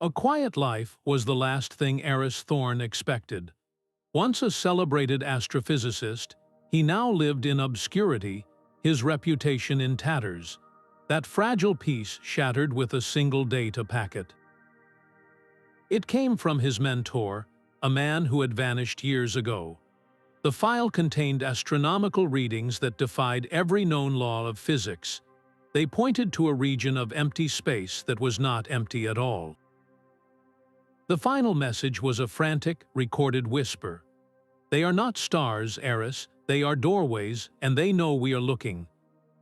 A quiet life was the last thing Aris Thorne expected. Once a celebrated astrophysicist, he now lived in obscurity, his reputation in tatters, that fragile piece shattered with a single data packet. It came from his mentor, a man who had vanished years ago. The file contained astronomical readings that defied every known law of physics. They pointed to a region of empty space that was not empty at all. The final message was a frantic, recorded whisper. "They are not stars, Aris, they are doorways, and they know we are looking."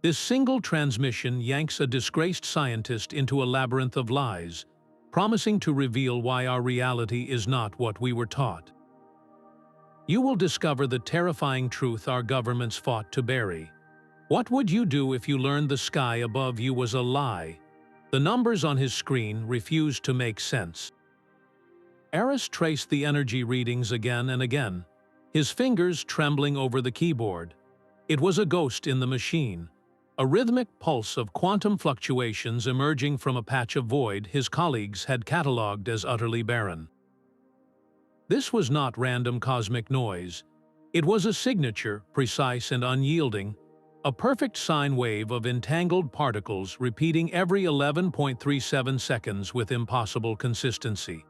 This single transmission yanks a disgraced scientist into a labyrinth of lies, promising to reveal why our reality is not what we were taught. You will discover the terrifying truth our governments fought to bury. What would you do if you learned the sky above you was a lie? The numbers on his screen refused to make sense. Aris traced the energy readings again and again, his fingers trembling over the keyboard. It was a ghost in the machine, a rhythmic pulse of quantum fluctuations emerging from a patch of void his colleagues had catalogued as utterly barren. This was not random cosmic noise. It was a signature, precise and unyielding, a perfect sine wave of entangled particles repeating every 11.37 seconds with impossible consistency.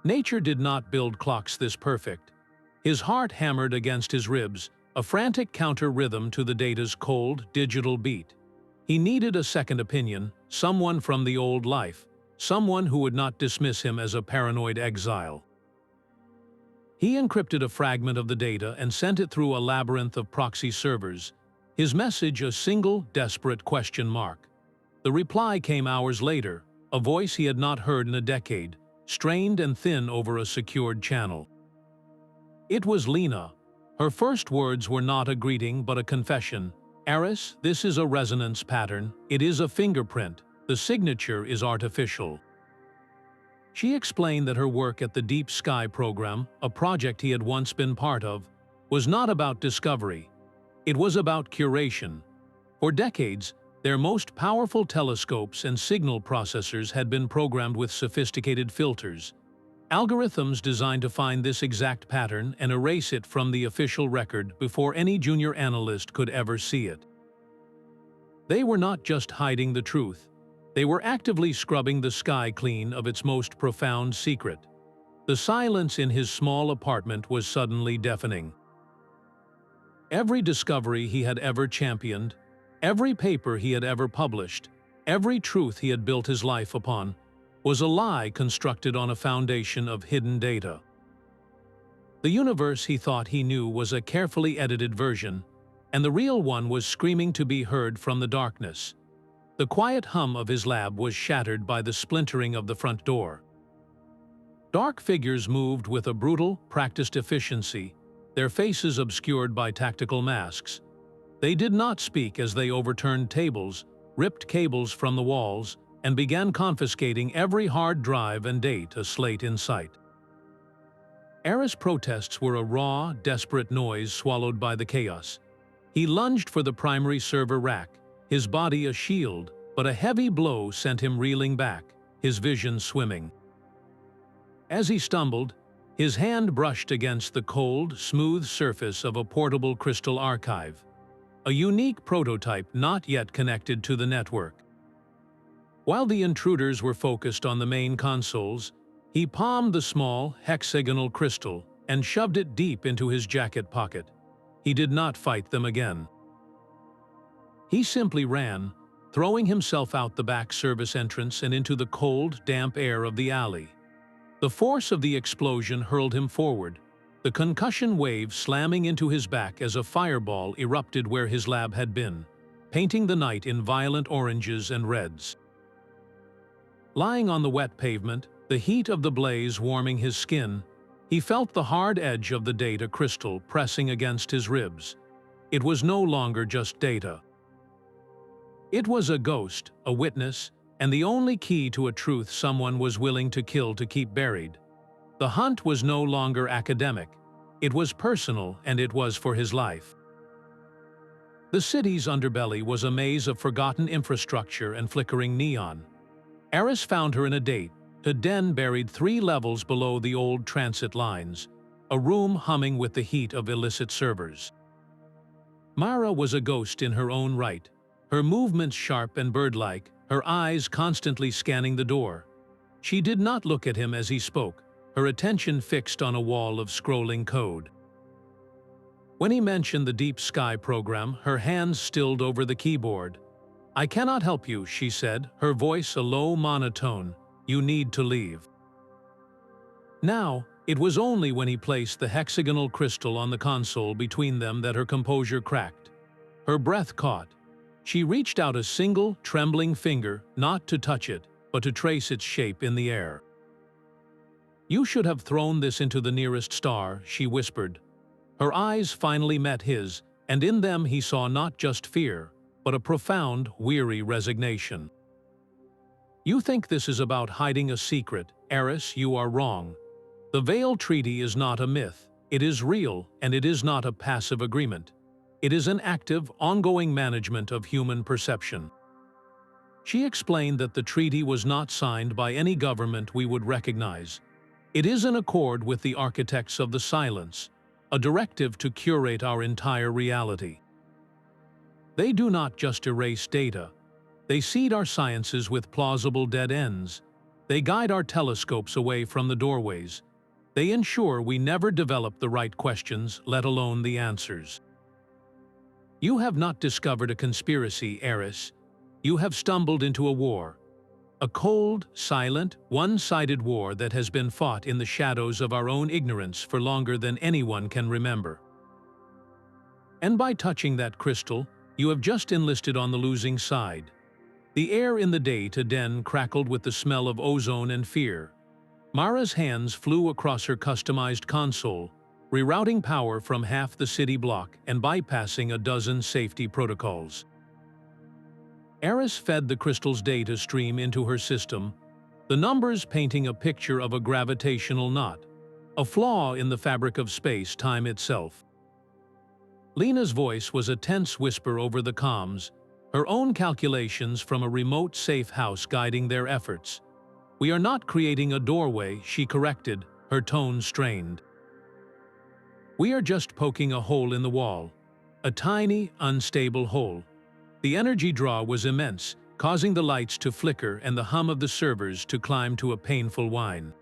Nature did not build clocks this perfect. His heart hammered against his ribs, a frantic counter-rhythm to the data's cold, digital beat. He needed a second opinion, someone from the old life, someone who would not dismiss him as a paranoid exile. He encrypted a fragment of the data and sent it through a labyrinth of proxy servers, his message a single, desperate question mark. The reply came hours later, a voice he had not heard in a decade, strained and thin over a secured channel. It was Lena. Her first words were not a greeting but a confession. "Aris, this is a resonance pattern. It is a fingerprint. The signature is artificial." She explained that her work at the Deep Sky program, a project he had once been part of, was not about discovery. It was about curation. For decades, their most powerful telescopes and signal processors had been programmed with sophisticated filters, algorithms designed to find this exact pattern and erase it from the official record before any junior analyst could ever see it. They were not just hiding the truth. They were actively scrubbing the sky clean of its most profound secret. The silence in his small apartment was suddenly deafening. Every discovery he had ever championed, every paper he had ever published, every truth he had built his life upon, was a lie constructed on a foundation of hidden data. The universe he thought he knew was a carefully edited version, and the real one was screaming to be heard from the darkness. The quiet hum of his lab was shattered by the splintering of the front door. Dark figures moved with a brutal, practiced efficiency, their faces obscured by tactical masks. They did not speak as they overturned tables, ripped cables from the walls, and began confiscating every hard drive and data slate in sight. Aris' protests were a raw, desperate noise swallowed by the chaos. He lunged for the primary server rack, his body a shield, but a heavy blow sent him reeling back, his vision swimming. As he stumbled, his hand brushed against the cold, smooth surface of a portable crystal archive, a unique prototype not yet connected to the network. While the intruders were focused on the main consoles, he palmed the small, hexagonal crystal and shoved it deep into his jacket pocket. He did not fight them again. He simply ran, throwing himself out the back service entrance and into the cold, damp air of the alley. The force of the explosion hurled him forward, the concussion wave slamming into his back as a fireball erupted where his lab had been, painting the night in violent oranges and reds. Lying on the wet pavement, the heat of the blaze warming his skin, he felt the hard edge of the data crystal pressing against his ribs. It was no longer just data. It was a ghost, a witness, and the only key to a truth someone was willing to kill to keep buried. The hunt was no longer academic. It was personal, and it was for his life. The city's underbelly was a maze of forgotten infrastructure and flickering neon. Aris found her in a date, A den buried 3 levels below the old transit lines, a room humming with the heat of illicit servers. Mara was a ghost in her own right, her movements sharp and bird-like, her eyes constantly scanning the door. She did not look at him as he spoke, her attention fixed on a wall of scrolling code. When he mentioned the Deep Sky program, her hands stilled over the keyboard. "I cannot help you," she said, her voice a low monotone. "You need to leave." Now, it was only when he placed the hexagonal crystal on the console between them that her composure cracked. Her breath caught. She reached out a single, trembling finger, not to touch it, but to trace its shape in the air. "You should have thrown this into the nearest star," she whispered. Her eyes finally met his, and in them he saw not just fear, but a profound, weary resignation. "You think this is about hiding a secret, Aris, you are wrong. The Vale Treaty is not a myth, it is real, and it is not a passive agreement. It is an active, ongoing management of human perception." She explained that the treaty was not signed by any government we would recognize. It is in accord with the architects of the silence, a directive to curate our entire reality. They do not just erase data. They seed our sciences with plausible dead ends. They guide our telescopes away from the doorways. They ensure we never develop the right questions, let alone the answers. You have not discovered a conspiracy, Aris. You have stumbled into a war. A cold, silent, one-sided war that has been fought in the shadows of our own ignorance for longer than anyone can remember. And by touching that crystal, you have just enlisted on the losing side. The air in the Data Den crackled with the smell of ozone and fear. Mara's hands flew across her customized console, rerouting power from half the city block and bypassing a dozen safety protocols. Aris fed the crystal's data stream into her system, the numbers painting a picture of a gravitational knot, a flaw in the fabric of space-time itself. Lena's voice was a tense whisper over the comms, her own calculations from a remote safe house guiding their efforts. "We are not creating a doorway," she corrected, her tone strained. "We are just poking a hole in the wall, a tiny, unstable hole." The energy draw was immense, causing the lights to flicker and the hum of the servers to climb to a painful whine.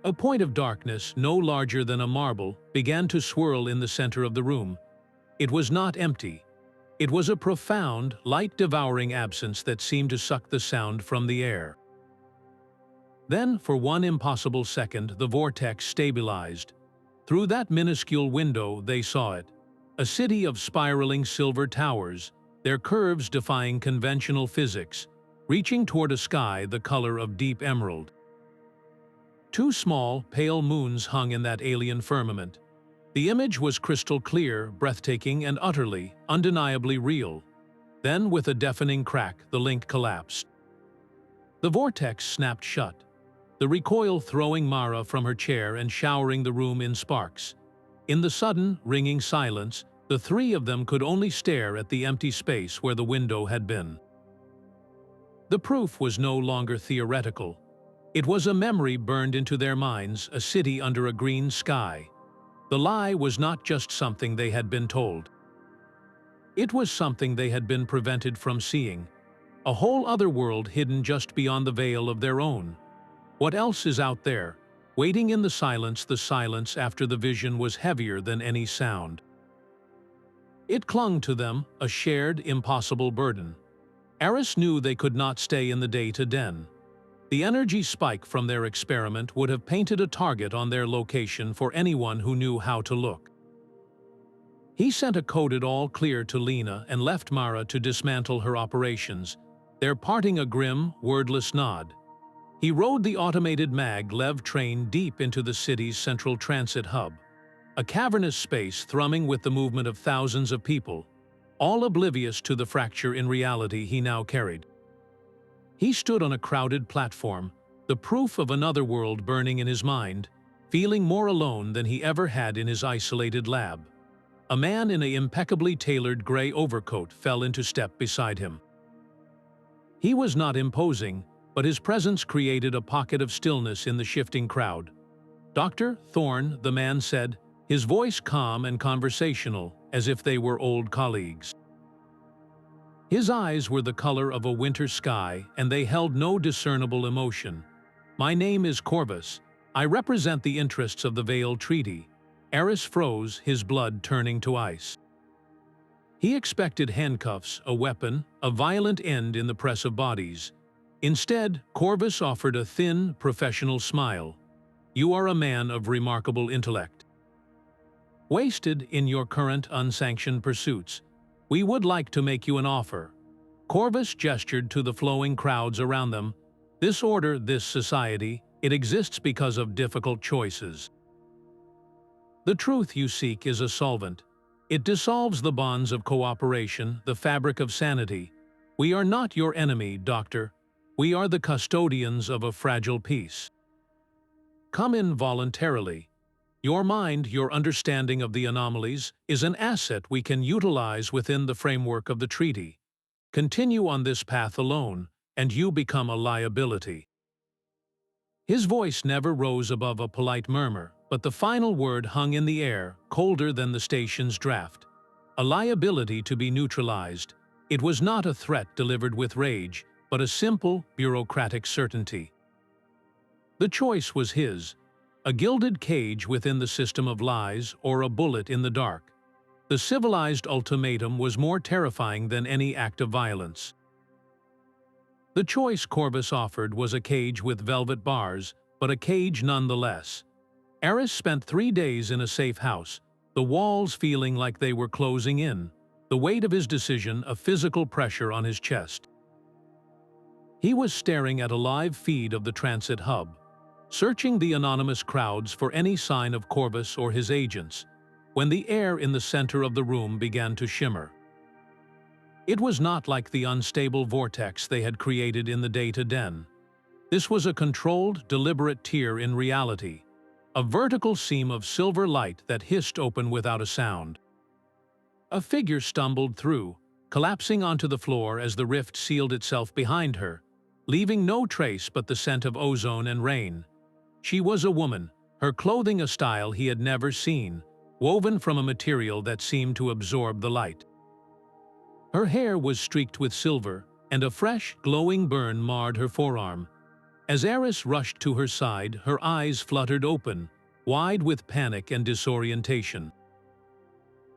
A point of darkness, no larger than a marble, began to swirl in the center of the room. It was not empty. It was a profound, light-devouring absence that seemed to suck the sound from the air. Then, for one impossible second, the vortex stabilized. Through that minuscule window, they saw it. A city of spiraling silver towers, their curves defying conventional physics, reaching toward a sky the color of deep emerald. 2 small, pale moons hung in that alien firmament. The image was crystal clear, breathtaking, and utterly, undeniably real. Then, with a deafening crack, the link collapsed. The vortex snapped shut, the recoil throwing Mara from her chair and showering the room in sparks. In the sudden, ringing silence, the 3 of them could only stare at the empty space where the window had been. The proof was no longer theoretical. It was a memory burned into their minds, a city under a green sky. The lie was not just something they had been told. It was something they had been prevented from seeing. A whole other world hidden just beyond the veil of their own. What else is out there, waiting in the silence after the vision was heavier than any sound? It clung to them, a shared, impossible burden. Aris knew they could not stay in the Data Den. The energy spike from their experiment would have painted a target on their location for anyone who knew how to look. He sent a coded all clear to Lena and left Mara to dismantle her operations, their parting a grim, wordless nod. He rode the automated mag-lev train deep into the city's central transit hub, a cavernous space thrumming with the movement of thousands of people, all oblivious to the fracture in reality he now carried. He stood on a crowded platform, the proof of another world burning in his mind, feeling more alone than he ever had in his isolated lab. A man in an impeccably tailored gray overcoat fell into step beside him. He was not imposing, but his presence created a pocket of stillness in the shifting crowd. "Dr. Thorne," the man said, his voice calm and conversational, as if they were old colleagues. His eyes were the color of a winter sky, and they held no discernible emotion. "My name is Corvus. I represent the interests of the Vale Treaty." Aris froze, his blood turning to ice. He expected handcuffs, a weapon, a violent end in the press of bodies. Instead, Corvus offered a thin, professional smile. "You are a man of remarkable intellect. Wasted in your current unsanctioned pursuits, we would like to make you an offer." Corvus gestured to the flowing crowds around them. "This order, this society, it exists because of difficult choices. The truth you seek is a solvent. It dissolves the bonds of cooperation, the fabric of sanity. We are not your enemy, Doctor. We are the custodians of a fragile peace. Come in voluntarily. Your mind, your understanding of the anomalies, is an asset we can utilize within the framework of the treaty. Continue on this path alone, and you become a liability." His voice never rose above a polite murmur, but the final word hung in the air, colder than the station's draft. A liability to be neutralized. It was not a threat delivered with rage, but a simple, bureaucratic certainty. The choice was his: a gilded cage within the system of lies, or a bullet in the dark. The civilized ultimatum was more terrifying than any act of violence. The choice Corvus offered was a cage with velvet bars, but a cage nonetheless. Aris spent 3 days in a safe house, the walls feeling like they were closing in, the weight of his decision a physical pressure on his chest. He was staring at a live feed of the transit hub, searching the anonymous crowds for any sign of Corvus or his agents, when the air in the center of the room began to shimmer. It was not like the unstable vortex they had created in the data den. This was a controlled, deliberate tear in reality, a vertical seam of silver light that hissed open without a sound. A figure stumbled through, collapsing onto the floor as the rift sealed itself behind her, leaving no trace but the scent of ozone and rain. She was a woman, her clothing a style he had never seen, woven from a material that seemed to absorb the light. Her hair was streaked with silver, and a fresh, glowing burn marred her forearm. As Aris rushed to her side, her eyes fluttered open, wide with panic and disorientation.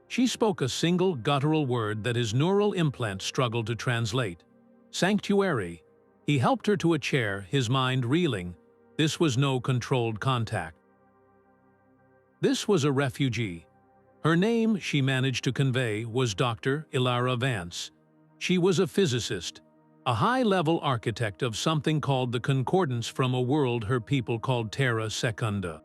She spoke a single guttural word that his neural implant struggled to translate: "Sanctuary." He helped her to a chair, his mind reeling. This was no controlled contact. This was a refugee. Her name, she managed to convey, was Dr. Ilara Vance. She was a physicist, a high-level architect of something called the Concordance from a world her people called Terra Secunda.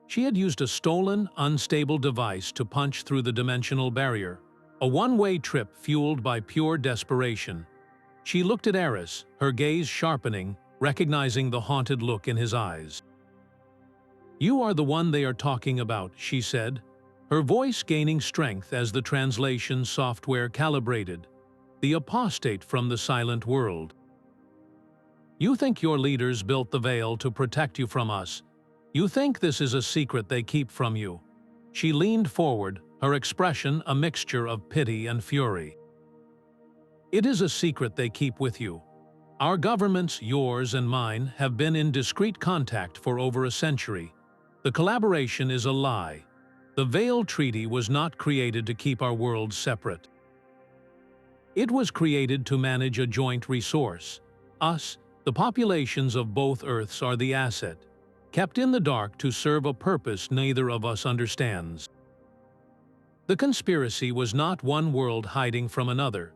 She had used a stolen, unstable device to punch through the dimensional barrier, a one-way trip fueled by pure desperation. She looked at Aris, her gaze sharpening, recognizing the haunted look in his eyes. "You are the one they are talking about," she said, her voice gaining strength as the translation software calibrated. "The apostate from the silent world. You think your leaders built the Vale to protect you from us. You think this is a secret they keep from you." She leaned forward, her expression a mixture of pity and fury. "It is a secret they keep with you. Our governments, yours and mine, have been in discreet contact for over a century. The collaboration is a lie. The Vale Treaty was not created to keep our worlds separate. It was created to manage a joint resource. Us, the populations of both Earths, are the asset, kept in the dark to serve a purpose neither of us understands. The conspiracy was not one world hiding from another.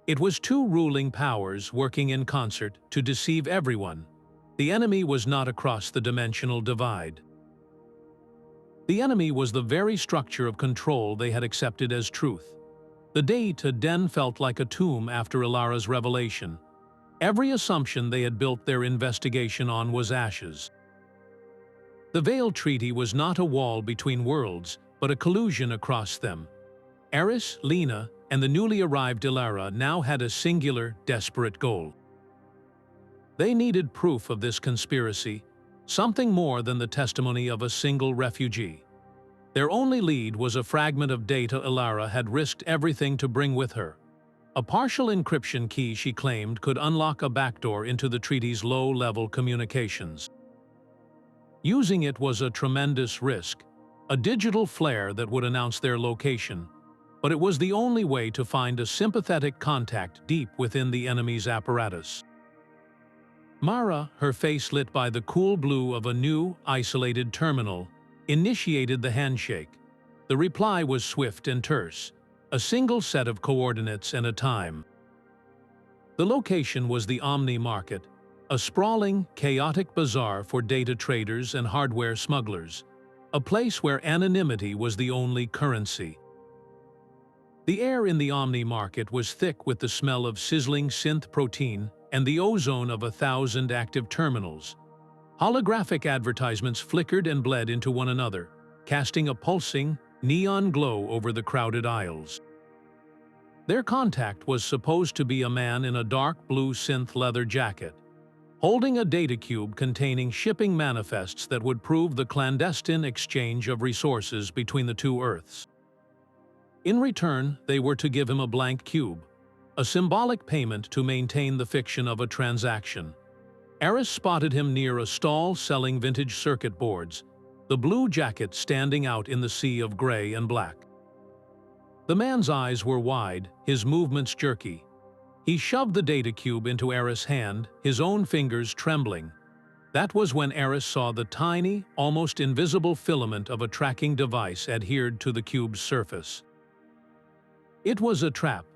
It was two ruling powers working in concert to deceive everyone. The enemy was not across the dimensional divide. The enemy was the very structure of control they had accepted as truth. The data den felt like a tomb after Ilara's revelation. Every assumption they had built their investigation on was ashes. The Vale Treaty was not a wall between worlds, but a collusion across them. Aris, Lena, and the newly arrived Ilara now had a singular, desperate goal. They needed proof of this conspiracy, something more than the testimony of a single refugee. Their only lead was a fragment of data Ilara had risked everything to bring with her. A partial encryption key she claimed could unlock a backdoor into the treaty's low-level communications. Using it was a tremendous risk, a digital flare that would announce their location, but it was the only way to find a sympathetic contact deep within the enemy's apparatus. Mara, her face lit by the cool blue of a new, isolated terminal, initiated the handshake. The reply was swift and terse, a single set of coordinates and a time. The location was the Omni market, a sprawling, chaotic bazaar for data traders and hardware smugglers, a place where anonymity was the only currency. The air in the Omni market was thick with the smell of sizzling synth protein and the ozone of 1,000 active terminals. Holographic advertisements flickered and bled into one another, casting a pulsing, neon glow over the crowded aisles. Their contact was supposed to be a man in a dark blue synth leather jacket, holding a data cube containing shipping manifests that would prove the clandestine exchange of resources between the two Earths. In return, they were to give him a blank cube, a symbolic payment to maintain the fiction of a transaction. Aris spotted him near a stall selling vintage circuit boards, the blue jacket standing out in the sea of gray and black. The man's eyes were wide, his movements jerky. He shoved the data cube into Aris' hand, his own fingers trembling. That was when Aris saw the tiny, almost invisible filament of a tracking device adhered to the cube's surface. It was a trap.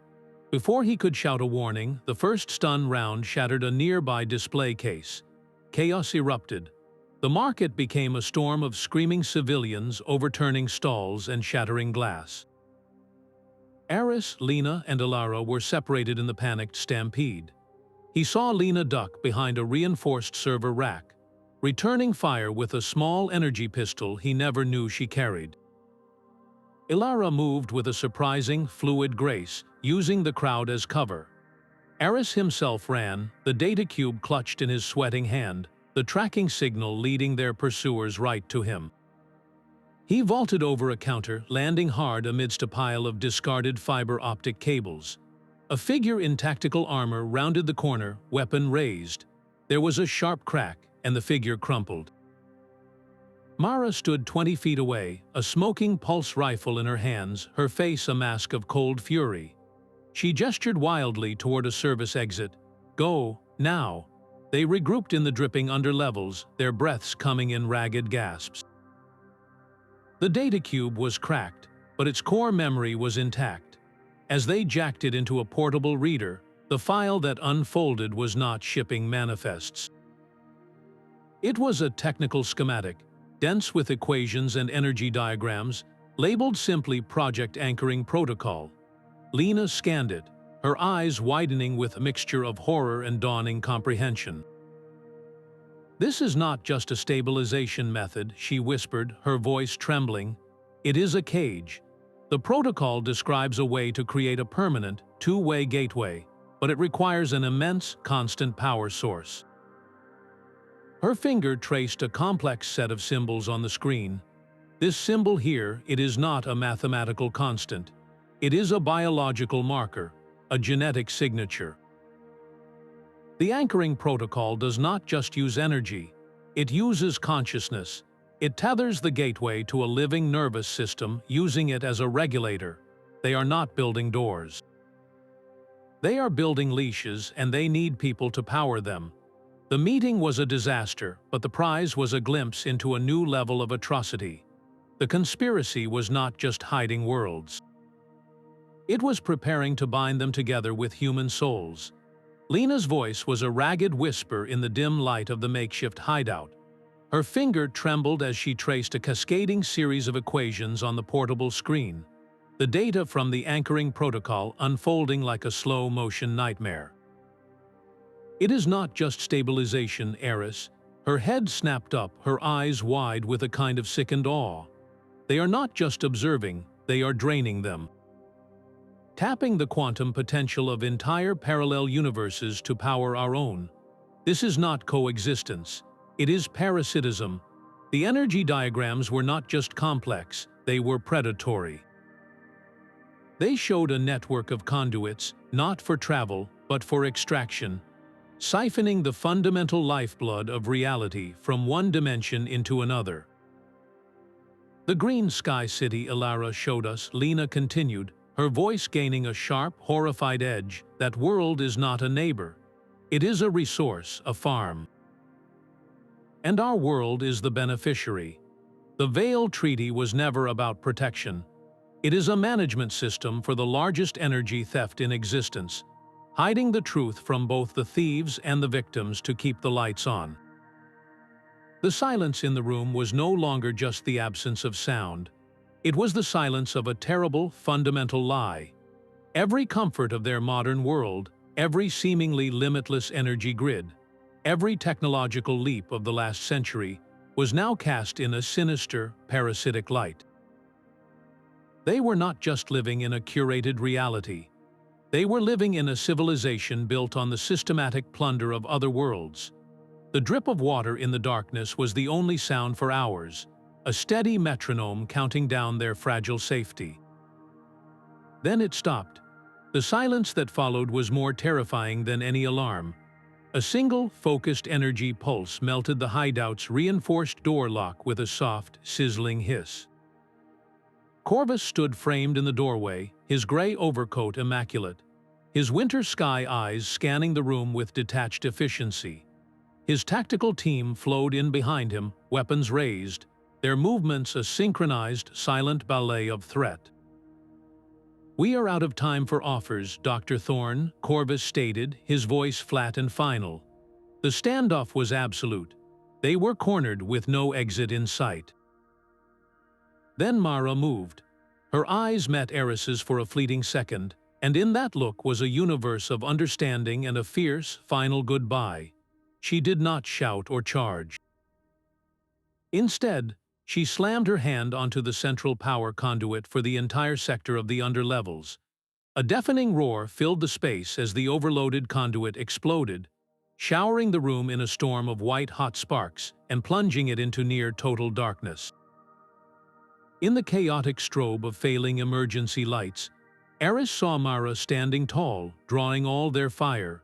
Before he could shout a warning, the first stun round shattered a nearby display case. Chaos erupted. The market became a storm of screaming civilians, overturning stalls and shattering glass. Aris, Lena, and Ilara were separated in the panicked stampede. He saw Lena duck behind a reinforced server rack, returning fire with a small energy pistol he never knew she carried. Ilara moved with a surprising, fluid grace, using the crowd as cover. Aris himself ran, the data cube clutched in his sweating hand, the tracking signal leading their pursuers right to him. He vaulted over a counter, landing hard amidst a pile of discarded fiber optic cables. A figure in tactical armor rounded the corner, weapon raised. There was a sharp crack, and the figure crumpled. Mara stood 20 feet away, a smoking pulse rifle in her hands, her face a mask of cold fury. She gestured wildly toward a service exit. "Go, now." They regrouped in the dripping underlevels, their breaths coming in ragged gasps. The data cube was cracked, but its core memory was intact. As they jacked it into a portable reader, the file that unfolded was not shipping manifests. It was a technical schematic, dense with equations and energy diagrams, labeled simply Project Anchoring Protocol. Lena scanned it, her eyes widening with a mixture of horror and dawning comprehension. "This is not just a stabilization method," she whispered, her voice trembling. "It is a cage. The protocol describes a way to create a permanent, two-way gateway, but it requires an immense, constant power source." Her finger traced a complex set of symbols on the screen. "This symbol here, it is not a mathematical constant. It is a biological marker, a genetic signature." The anchoring protocol does not just use energy, it uses consciousness. It tethers the gateway to a living nervous system, using it as a regulator. They are not building doors. They are building leashes, and they need people to power them. The meeting was a disaster, but the prize was a glimpse into a new level of atrocity. The conspiracy was not just hiding worlds. It was preparing to bind them together with human souls. Lena's voice was a ragged whisper in the dim light of the makeshift hideout. Her finger trembled as she traced a cascading series of equations on the portable screen, the data from the anchoring protocol unfolding like a slow-motion nightmare. "It is not just stabilization, Aris." Her head snapped up, her eyes wide with a kind of sickened awe. "They are not just observing, they are draining them. Tapping the quantum potential of entire parallel universes to power our own. This is not coexistence. It is parasitism. The energy diagrams were not just complex, they were predatory. They showed a network of conduits, not for travel, but for extraction, siphoning the fundamental lifeblood of reality from one dimension into another. The green sky city Ilara showed us, Lena continued, her voice gaining a sharp, horrified edge. That world is not a neighbor. It is a resource, a farm. And our world is the beneficiary. The Vale Treaty was never about protection. It is a management system for the largest energy theft in existence, hiding the truth from both the thieves and the victims to keep the lights on. The silence in the room was no longer just the absence of sound. It was the silence of a terrible, fundamental lie. Every comfort of their modern world, every seemingly limitless energy grid, every technological leap of the last century was now cast in a sinister, parasitic light. They were not just living in a curated reality. They were living in a civilization built on the systematic plunder of other worlds. The drip of water in the darkness was the only sound for hours, a steady metronome counting down their fragile safety. Then it stopped. The silence that followed was more terrifying than any alarm. A single, focused energy pulse melted the hideout's reinforced door lock with a soft, sizzling hiss. Corvus stood framed in the doorway, his gray overcoat immaculate, his winter sky eyes scanning the room with detached efficiency. His tactical team flowed in behind him, weapons raised, their movements a synchronized, silent ballet of threat. "We are out of time for offers, Dr. Thorne," Corvus stated, his voice flat and final. The standoff was absolute. They were cornered with no exit in sight. Then Mara moved. Her eyes met Aris's for a fleeting second, and in that look was a universe of understanding and a fierce, final goodbye. She did not shout or charge. Instead, she slammed her hand onto the central power conduit for the entire sector of the underlevels. A deafening roar filled the space as the overloaded conduit exploded, showering the room in a storm of white-hot sparks and plunging it into near-total darkness. In the chaotic strobe of failing emergency lights, Aris saw Mara standing tall, drawing all their fire,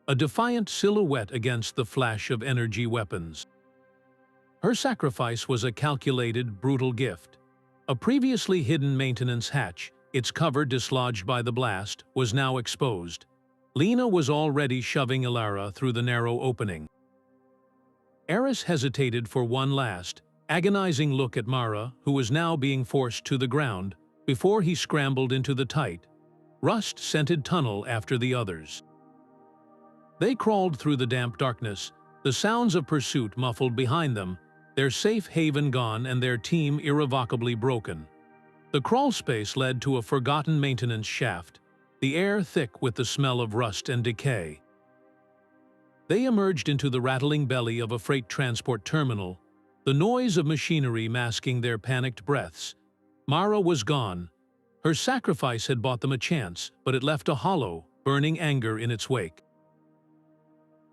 a defiant silhouette against the flash of energy weapons. Her sacrifice was a calculated, brutal gift. A previously hidden maintenance hatch, its cover dislodged by the blast, was now exposed. Lena was already shoving Ilara through the narrow opening. Aris hesitated for one last, agonizing look at Mara, who was now being forced to the ground, before he scrambled into the tight, rust-scented tunnel after the others. They crawled through the damp darkness, the sounds of pursuit muffled behind them, their safe haven gone and their team irrevocably broken. The crawl space led to a forgotten maintenance shaft, the air thick with the smell of rust and decay. They emerged into the rattling belly of a freight transport terminal, the noise of machinery masking their panicked breaths. Mara was gone. Her sacrifice had bought them a chance, but it left a hollow, burning anger in its wake.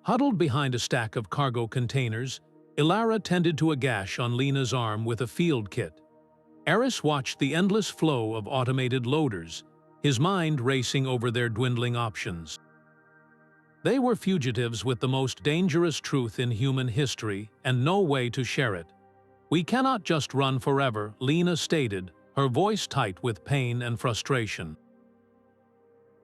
Huddled behind a stack of cargo containers, Ilara tended to a gash on Lena's arm with a field kit. Aris watched the endless flow of automated loaders, his mind racing over their dwindling options. They were fugitives with the most dangerous truth in human history and no way to share it. "We cannot just run forever," Lena stated, her voice tight with pain and frustration.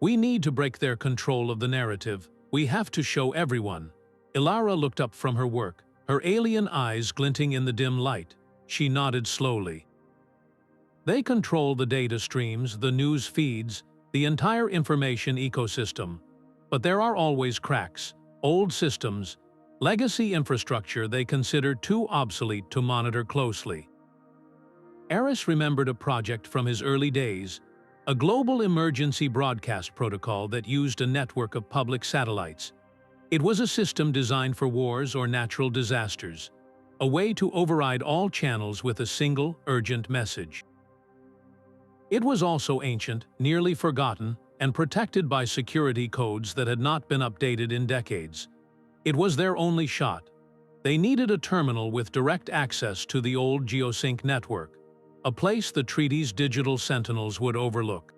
"We need to break their control of the narrative. We have to show everyone." Ilara looked up from her work, her alien eyes glinting in the dim light. She nodded slowly. "They control the data streams, the news feeds, the entire information ecosystem. But there are always cracks, old systems, legacy infrastructure they consider too obsolete to monitor closely." Aris remembered a project from his early days, a global emergency broadcast protocol that used a network of public satellites. It was a system designed for wars or natural disasters, a way to override all channels with a single, urgent message. It was also ancient, nearly forgotten, and protected by security codes that had not been updated in decades. It was their only shot. They needed a terminal with direct access to the old geosync network, a place the treaty's digital sentinels would overlook.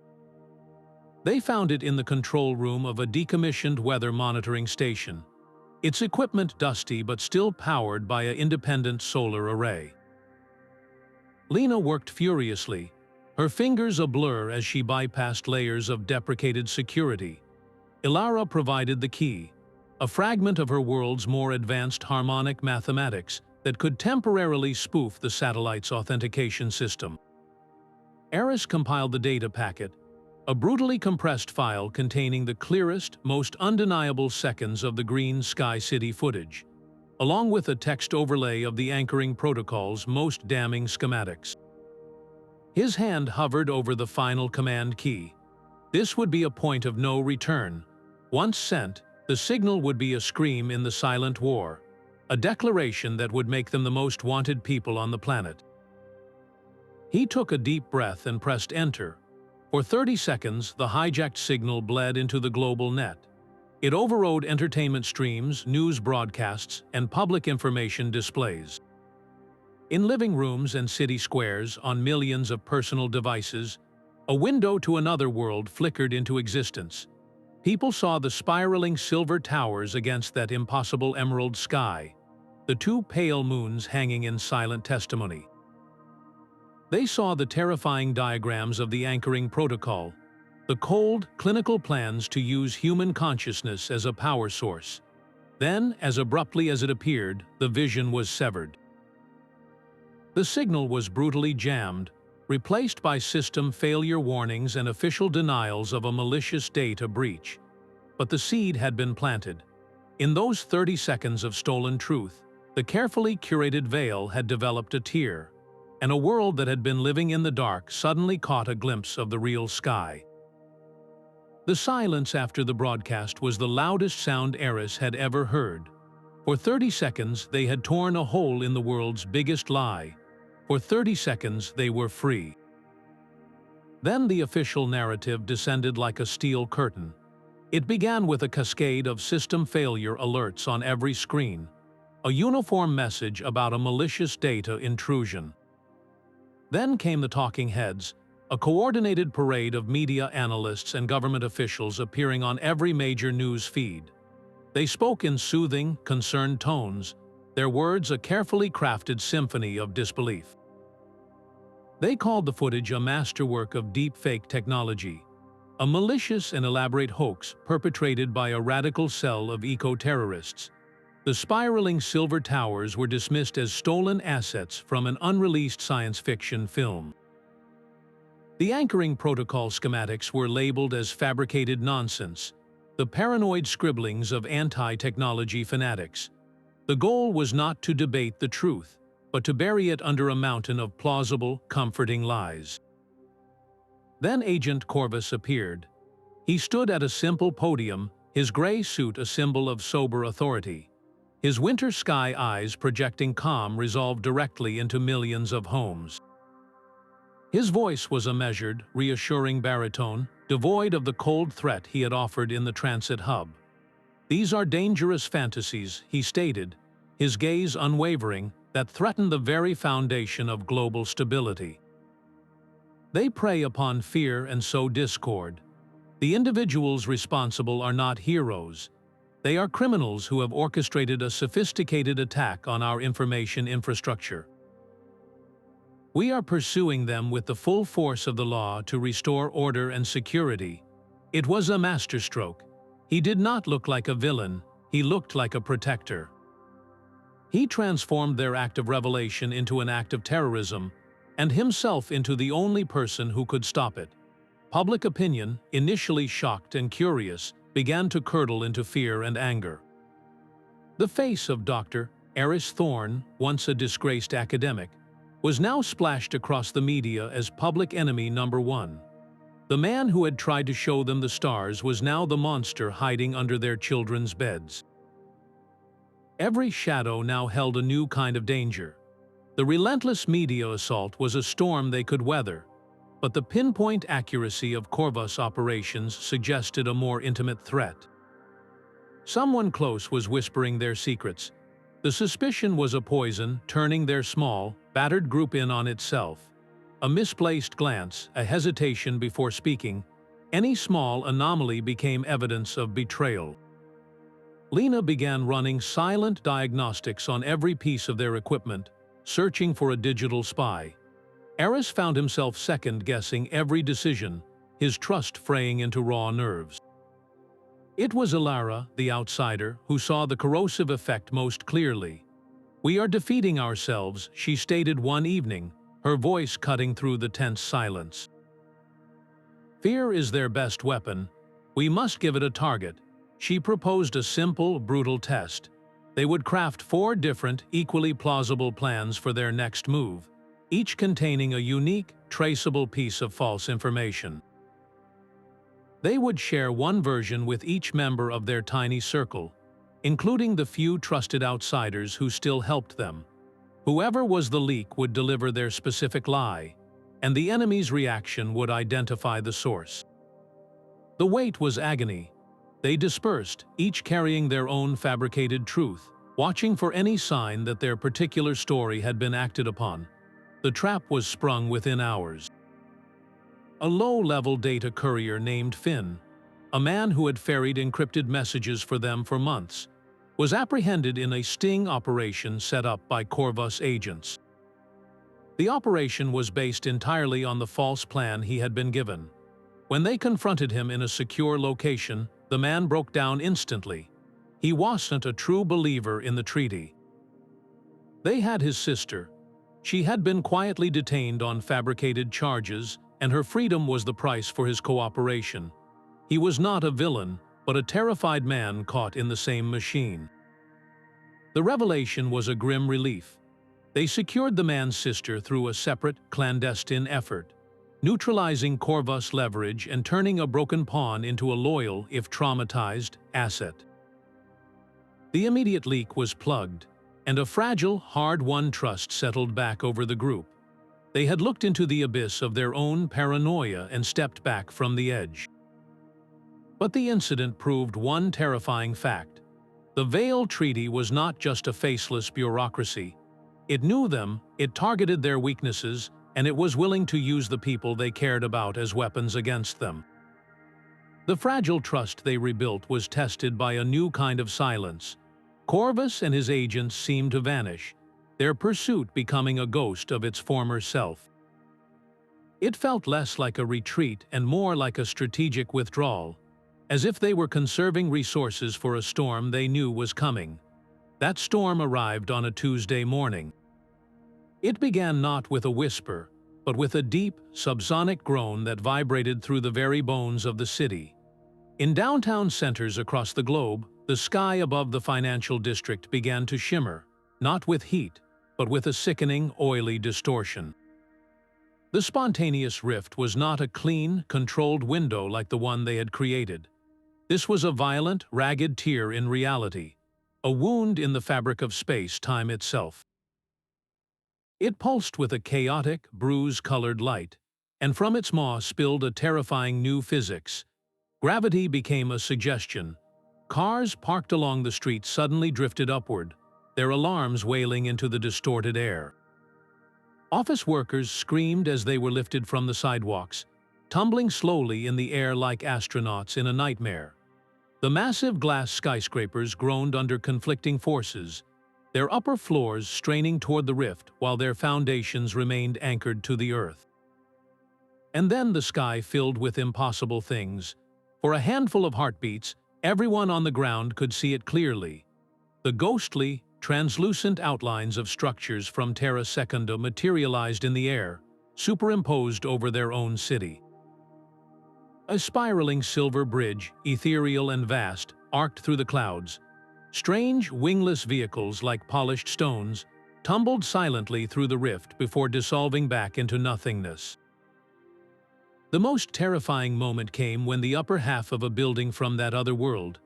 They found it in the control room of a decommissioned weather monitoring station, its equipment dusty but still powered by an independent solar array. Lena worked furiously, her fingers a blur as she bypassed layers of deprecated security. Ilara provided the key, a fragment of her world's more advanced harmonic mathematics that could temporarily spoof the satellite's authentication system. Aris compiled the data packet, a brutally compressed file containing the clearest, most undeniable seconds of the Green Sky City footage, along with a text overlay of the anchoring protocol's most damning schematics. His hand hovered over the final command key. This would be a point of no return. Once sent, the signal would be a scream in the silent war, a declaration that would make them the most wanted people on the planet. He took a deep breath and pressed enter. For 30 seconds, the hijacked signal bled into the global net. It overrode entertainment streams, news broadcasts, and public information displays. In living rooms and city squares, on millions of personal devices, a window to another world flickered into existence. People saw the spiraling silver towers against that impossible emerald sky, the two pale moons hanging in silent testimony. They saw the terrifying diagrams of the anchoring protocol, the cold, clinical plans to use human consciousness as a power source. Then, as abruptly as it appeared, the vision was severed. The signal was brutally jammed, replaced by system failure warnings and official denials of a malicious data breach. But the seed had been planted. In those 30 seconds of stolen truth, the carefully curated Vale had developed a tear, and a world that had been living in the dark suddenly caught a glimpse of the real sky. The silence after the broadcast was the loudest sound Aris had ever heard. For 30 seconds, they had torn a hole in the world's biggest lie. For 30 seconds, they were free. Then the official narrative descended like a steel curtain. It began with a cascade of system failure alerts on every screen, a uniform message about a malicious data intrusion. Then came the talking heads, a coordinated parade of media analysts and government officials appearing on every major news feed. They spoke in soothing, concerned tones, their words a carefully crafted symphony of disbelief. They called the footage a masterwork of deepfake technology, a malicious and elaborate hoax perpetrated by a radical cell of eco-terrorists. The spiraling silver towers were dismissed as stolen assets from an unreleased science fiction film. The anchoring protocol schematics were labeled as fabricated nonsense, the paranoid scribblings of anti-technology fanatics. The goal was not to debate the truth, but to bury it under a mountain of plausible, comforting lies. Then Agent Corvus appeared. He stood at a simple podium, his gray suit a symbol of sober authority. His winter sky eyes projecting calm resolved directly into millions of homes. His voice was a measured, reassuring baritone, devoid of the cold threat he had offered in the transit hub. "These are dangerous fantasies," he stated, his gaze unwavering, that threaten the very foundation of global stability. They prey upon fear and sow discord. The individuals responsible are not heroes. They are criminals who have orchestrated a sophisticated attack on our information infrastructure. We are pursuing them with the full force of the law to restore order and security. It was a masterstroke. He did not look like a villain, he looked like a protector. He transformed their act of revelation into an act of terrorism, and himself into the only person who could stop it. Public opinion, initially shocked and curious, began to curdle into fear and anger. The face of Dr. Aris Thorne, once a disgraced academic, was now splashed across the media as public enemy number one. The man who had tried to show them the stars was now the monster hiding under their children's beds. Every shadow now held a new kind of danger. The relentless media assault was a storm they could weather, but the pinpoint accuracy of Corvus operations suggested a more intimate threat. Someone close was whispering their secrets. The suspicion was a poison, turning their small, battered group in on itself. A misplaced glance, a hesitation before speaking, any small anomaly became evidence of betrayal. Lena began running silent diagnostics on every piece of their equipment, searching for a digital spy. Aris found himself second-guessing every decision, his trust fraying into raw nerves. It was Ilara, the outsider, who saw the corrosive effect most clearly. "We are defeating ourselves," she stated one evening, her voice cutting through the tense silence. "Fear is their best weapon. We must give it a target." She proposed a simple, brutal test. They would craft 4 different, equally plausible plans for their next move, each containing a unique, traceable piece of false information. They would share one version with each member of their tiny circle, including the few trusted outsiders who still helped them. Whoever was the leak would deliver their specific lie, and the enemy's reaction would identify the source. The wait was agony. They dispersed, each carrying their own fabricated truth, watching for any sign that their particular story had been acted upon. The trap was sprung within hours. A low-level data courier named Finn, a man who had ferried encrypted messages for them for months, was apprehended in a sting operation set up by Corvus agents. The operation was based entirely on the false plan he had been given. When they confronted him in a secure location, the man broke down instantly. He wasn't a true believer in the treaty. They had his sister. She had been quietly detained on fabricated charges, and her freedom was the price for his cooperation. He was not a villain, but a terrified man caught in the same machine. The revelation was a grim relief. They secured the man's sister through a separate, clandestine effort, neutralizing Corvus' leverage and turning a broken pawn into a loyal, if traumatized, asset. The immediate leak was plugged, and a fragile, hard-won trust settled back over the group. They had looked into the abyss of their own paranoia and stepped back from the edge. But the incident proved one terrifying fact. The Vale Treaty was not just a faceless bureaucracy. It knew them, it targeted their weaknesses, and it was willing to use the people they cared about as weapons against them. The fragile trust they rebuilt was tested by a new kind of silence. Corvus and his agents seemed to vanish, their pursuit becoming a ghost of its former self. It felt less like a retreat and more like a strategic withdrawal, as if they were conserving resources for a storm they knew was coming. That storm arrived on a Tuesday morning. It began not with a whisper, but with a deep, subsonic groan that vibrated through the very bones of the city. In downtown centers across the globe, the sky above the financial district began to shimmer, not with heat, but with a sickening, oily distortion. The spontaneous rift was not a clean, controlled window like the one they had created. This was a violent, ragged tear in reality, a wound in the fabric of space-time itself. It pulsed with a chaotic, bruise-colored light, and from its maw spilled a terrifying new physics. Gravity became a suggestion. Cars parked along the street suddenly drifted upward, their alarms wailing into the distorted air. Office workers screamed as they were lifted from the sidewalks, tumbling slowly in the air like astronauts in a nightmare. The massive glass skyscrapers groaned under conflicting forces, their upper floors straining toward the rift while their foundations remained anchored to the earth. And then the sky filled with impossible things. For a handful of heartbeats, everyone on the ground could see it clearly. The ghostly, translucent outlines of structures from Terra Secunda materialized in the air, superimposed over their own city. A spiraling silver bridge, ethereal and vast, arced through the clouds. Strange, wingless vehicles like polished stones tumbled silently through the rift before dissolving back into nothingness. The most terrifying moment came when the upper half of a building from that other world,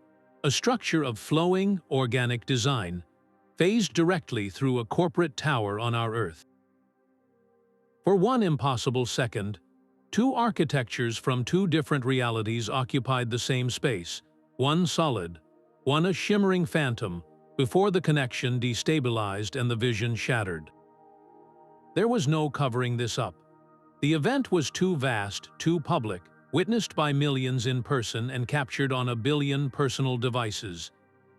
a structure of flowing, organic design, phased directly through a corporate tower on our Earth. For one impossible second, 2 architectures from 2 different realities occupied the same space, one solid, one a shimmering phantom, before the connection destabilized and the vision shattered. There was no covering this up. The event was too vast, too public, witnessed by millions in person and captured on a billion personal devices.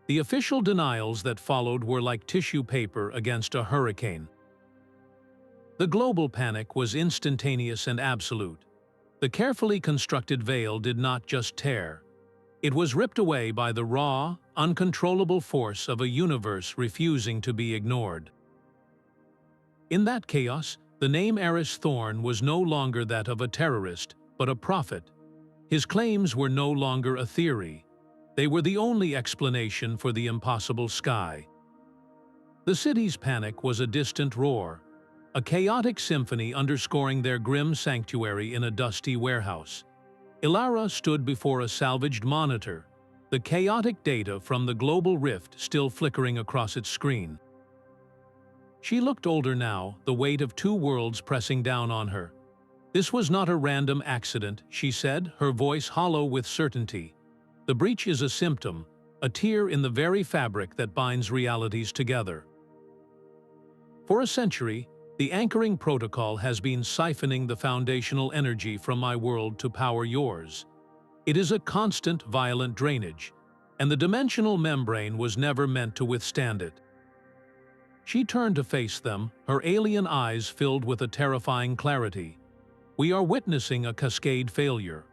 The official denials that followed were like tissue paper against a hurricane. The global panic was instantaneous and absolute. The carefully constructed Vale did not just tear. It was ripped away by the raw, uncontrollable force of a universe refusing to be ignored. In that chaos, the name Aris Thorne was no longer that of a terrorist, but a prophet. His claims were no longer a theory. They were the only explanation for the impossible sky. The city's panic was a distant roar, a chaotic symphony underscoring their grim sanctuary in a dusty warehouse. Ilara stood before a salvaged monitor, the chaotic data from the global rift still flickering across its screen. She looked older now, the weight of two worlds pressing down on her. "This was not a random accident," she said, her voice hollow with certainty. "The breach is a symptom, a tear in the very fabric that binds realities together." For a century, the anchoring protocol has been siphoning the foundational energy from my world to power yours. It is a constant, violent drainage, and the dimensional membrane was never meant to withstand it. She turned to face them, her alien eyes filled with a terrifying clarity. "We are witnessing a cascade failure.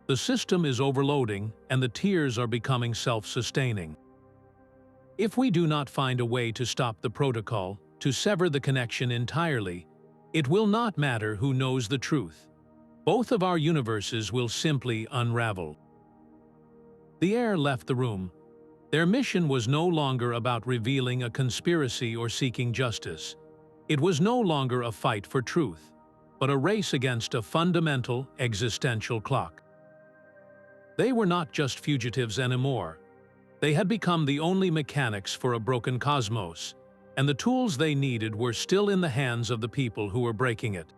The system is overloading, and the tears are becoming self-sustaining. If we do not find a way to stop the protocol, to sever the connection entirely, it will not matter who knows the truth. Both of our universes will simply unravel." The air left the room. Their mission was no longer about revealing a conspiracy or seeking justice. It was no longer a fight for truth, but a race against a fundamental, existential clock. They were not just fugitives anymore. They had become the only mechanics for a broken cosmos, and the tools they needed were still in the hands of the people who were breaking it.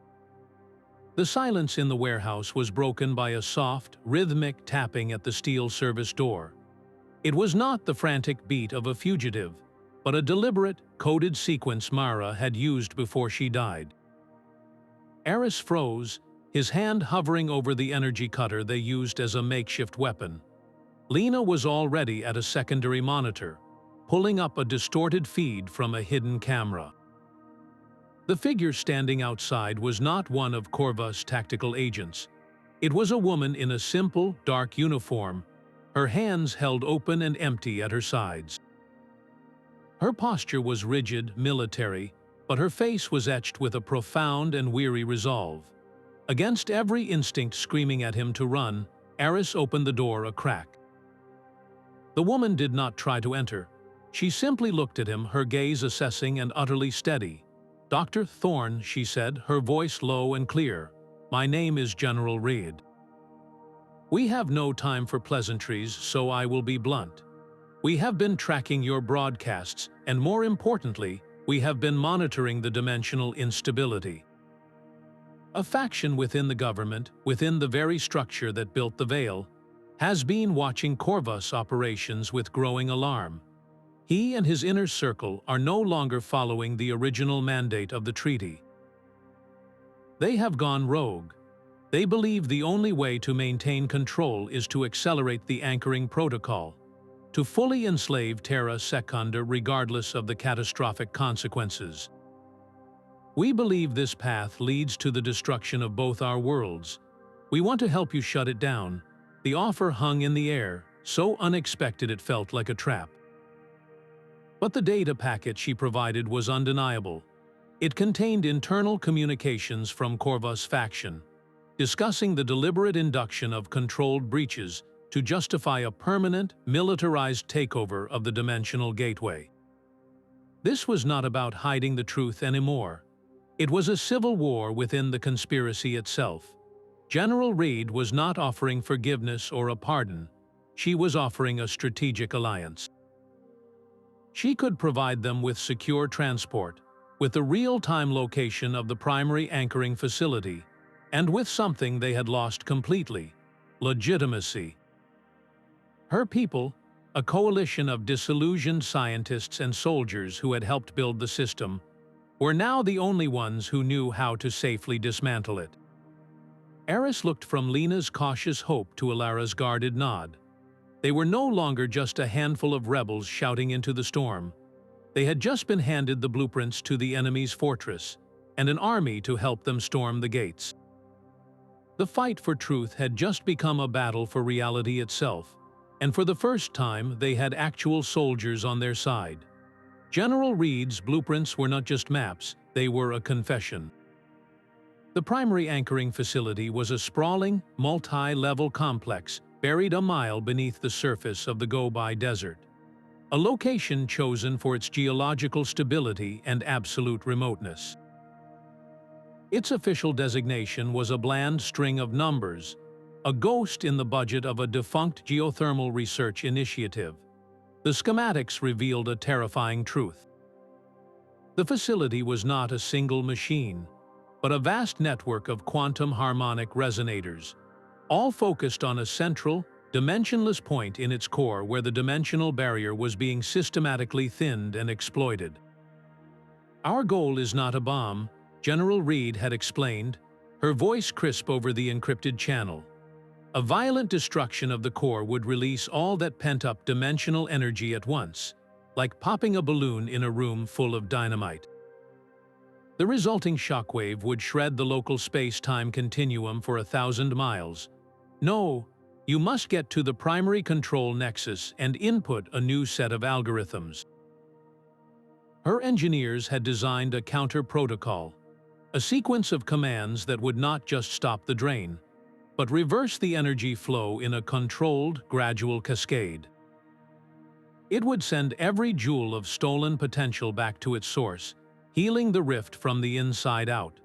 The silence in the warehouse was broken by a soft, rhythmic tapping at the steel service door. It was not the frantic beat of a fugitive, but a deliberate, coded sequence Mara had used before she died. Aris froze, his hand hovering over the energy cutter they used as a makeshift weapon. Lena was already at a secondary monitor, pulling up a distorted feed from a hidden camera. The figure standing outside was not one of Corvus' tactical agents. It was a woman in a simple, dark uniform, her hands held open and empty at her sides. Her posture was rigid, military, but her face was etched with a profound and weary resolve. Against every instinct screaming at him to run, Aris opened the door a crack. The woman did not try to enter. She simply looked at him, her gaze assessing and utterly steady. "Dr. Thorne," she said, her voice low and clear, "my name is General Reed. We have no time for pleasantries, so I will be blunt. We have been tracking your broadcasts, and more importantly, we have been monitoring the dimensional instability. A faction within the government, within the very structure that built the Vale, has been watching Corvus operations with growing alarm. He and his inner circle are no longer following the original mandate of the treaty. They have gone rogue. They believe the only way to maintain control is to accelerate the anchoring protocol, to fully enslave Terra Secunda regardless of the catastrophic consequences. We believe this path leads to the destruction of both our worlds. We want to help you shut it down." The offer hung in the air, so unexpected it felt like a trap. But the data packet she provided was undeniable. It contained internal communications from Corvus' faction, discussing the deliberate induction of controlled breaches to justify a permanent, militarized takeover of the dimensional gateway. This was not about hiding the truth anymore. It was a civil war within the conspiracy itself. General Reed was not offering forgiveness or a pardon. She was offering a strategic alliance. She could provide them with secure transport, with the real-time location of the primary anchoring facility, and with something they had lost completely: legitimacy. Her people, A coalition of disillusioned scientists and soldiers who had helped build the system were now the only ones who knew how to safely dismantle it. Aris looked from Lena's cautious hope to Ilara's guarded nod. They were no longer just a handful of rebels shouting into the storm. They had just been handed the blueprints to the enemy's fortress and an army to help them storm the gates. The fight for truth had just become a battle for reality itself, and for the first time they had actual soldiers on their side. General Reed's blueprints were not just maps, they were a confession. The primary anchoring facility was a sprawling, multi-level complex buried a mile beneath the surface of the Gobi Desert. A location chosen for its geological stability and absolute remoteness. Its official designation was a bland string of numbers, a ghost in the budget of a defunct geothermal research initiative. The schematics revealed a terrifying truth. The facility was not a single machine, but a vast network of quantum harmonic resonators, all focused on a central, dimensionless point in its core where the dimensional barrier was being systematically thinned and exploited. "Our goal is not a bomb," General Reed had explained, her voice crisp over the encrypted channel. A violent destruction of the core would release all that pent-up dimensional energy at once, like popping a balloon in a room full of dynamite. The resulting shockwave would shred the local space-time continuum for 1,000 miles. "No, you must get to the primary control nexus and input a new set of algorithms." Her engineers had designed a counter-protocol, a sequence of commands that would not just stop the drain, but reverse the energy flow in a controlled, gradual cascade. It would send every joule of stolen potential back to its source, healing the rift from the inside out.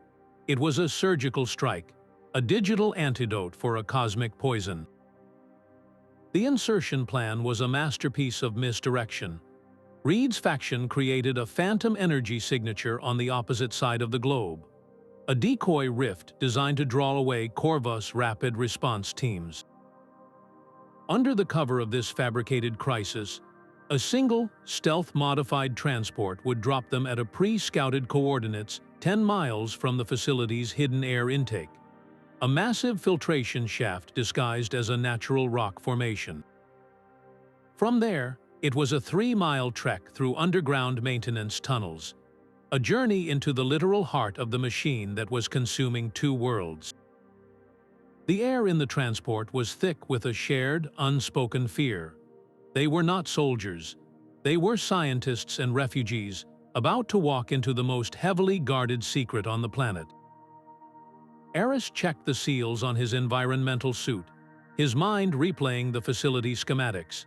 It was a surgical strike, a digital antidote for a cosmic poison. The insertion plan was a masterpiece of misdirection. Reed's faction created a phantom energy signature on the opposite side of the globe, a decoy rift designed to draw away Corvus rapid response teams. Under the cover of this fabricated crisis, a single, stealth-modified transport would drop them at a pre-scouted coordinates 10 miles from the facility's hidden air intake, a massive filtration shaft disguised as a natural rock formation. From there, it was a 3-mile trek through underground maintenance tunnels, a journey into the literal heart of the machine that was consuming 2 worlds. The air in the transport was thick with a shared, unspoken fear. They were not soldiers. They were scientists and refugees, about to walk into the most heavily guarded secret on the planet. Aris checked the seals on his environmental suit, his mind replaying the facility schematics.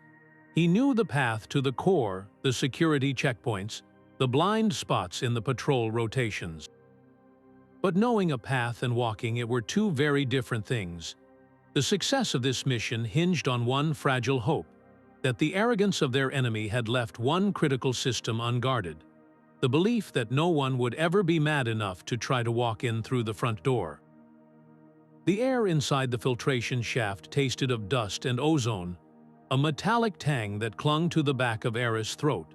He knew the path to the core, the security checkpoints, the blind spots in the patrol rotations. But knowing a path and walking it were 2 very different things. The success of this mission hinged on one fragile hope, that the arrogance of their enemy had left one critical system unguarded, the belief that no one would ever be mad enough to try to walk in through the front door. The air inside the filtration shaft tasted of dust and ozone, a metallic tang that clung to the back of Aris' throat.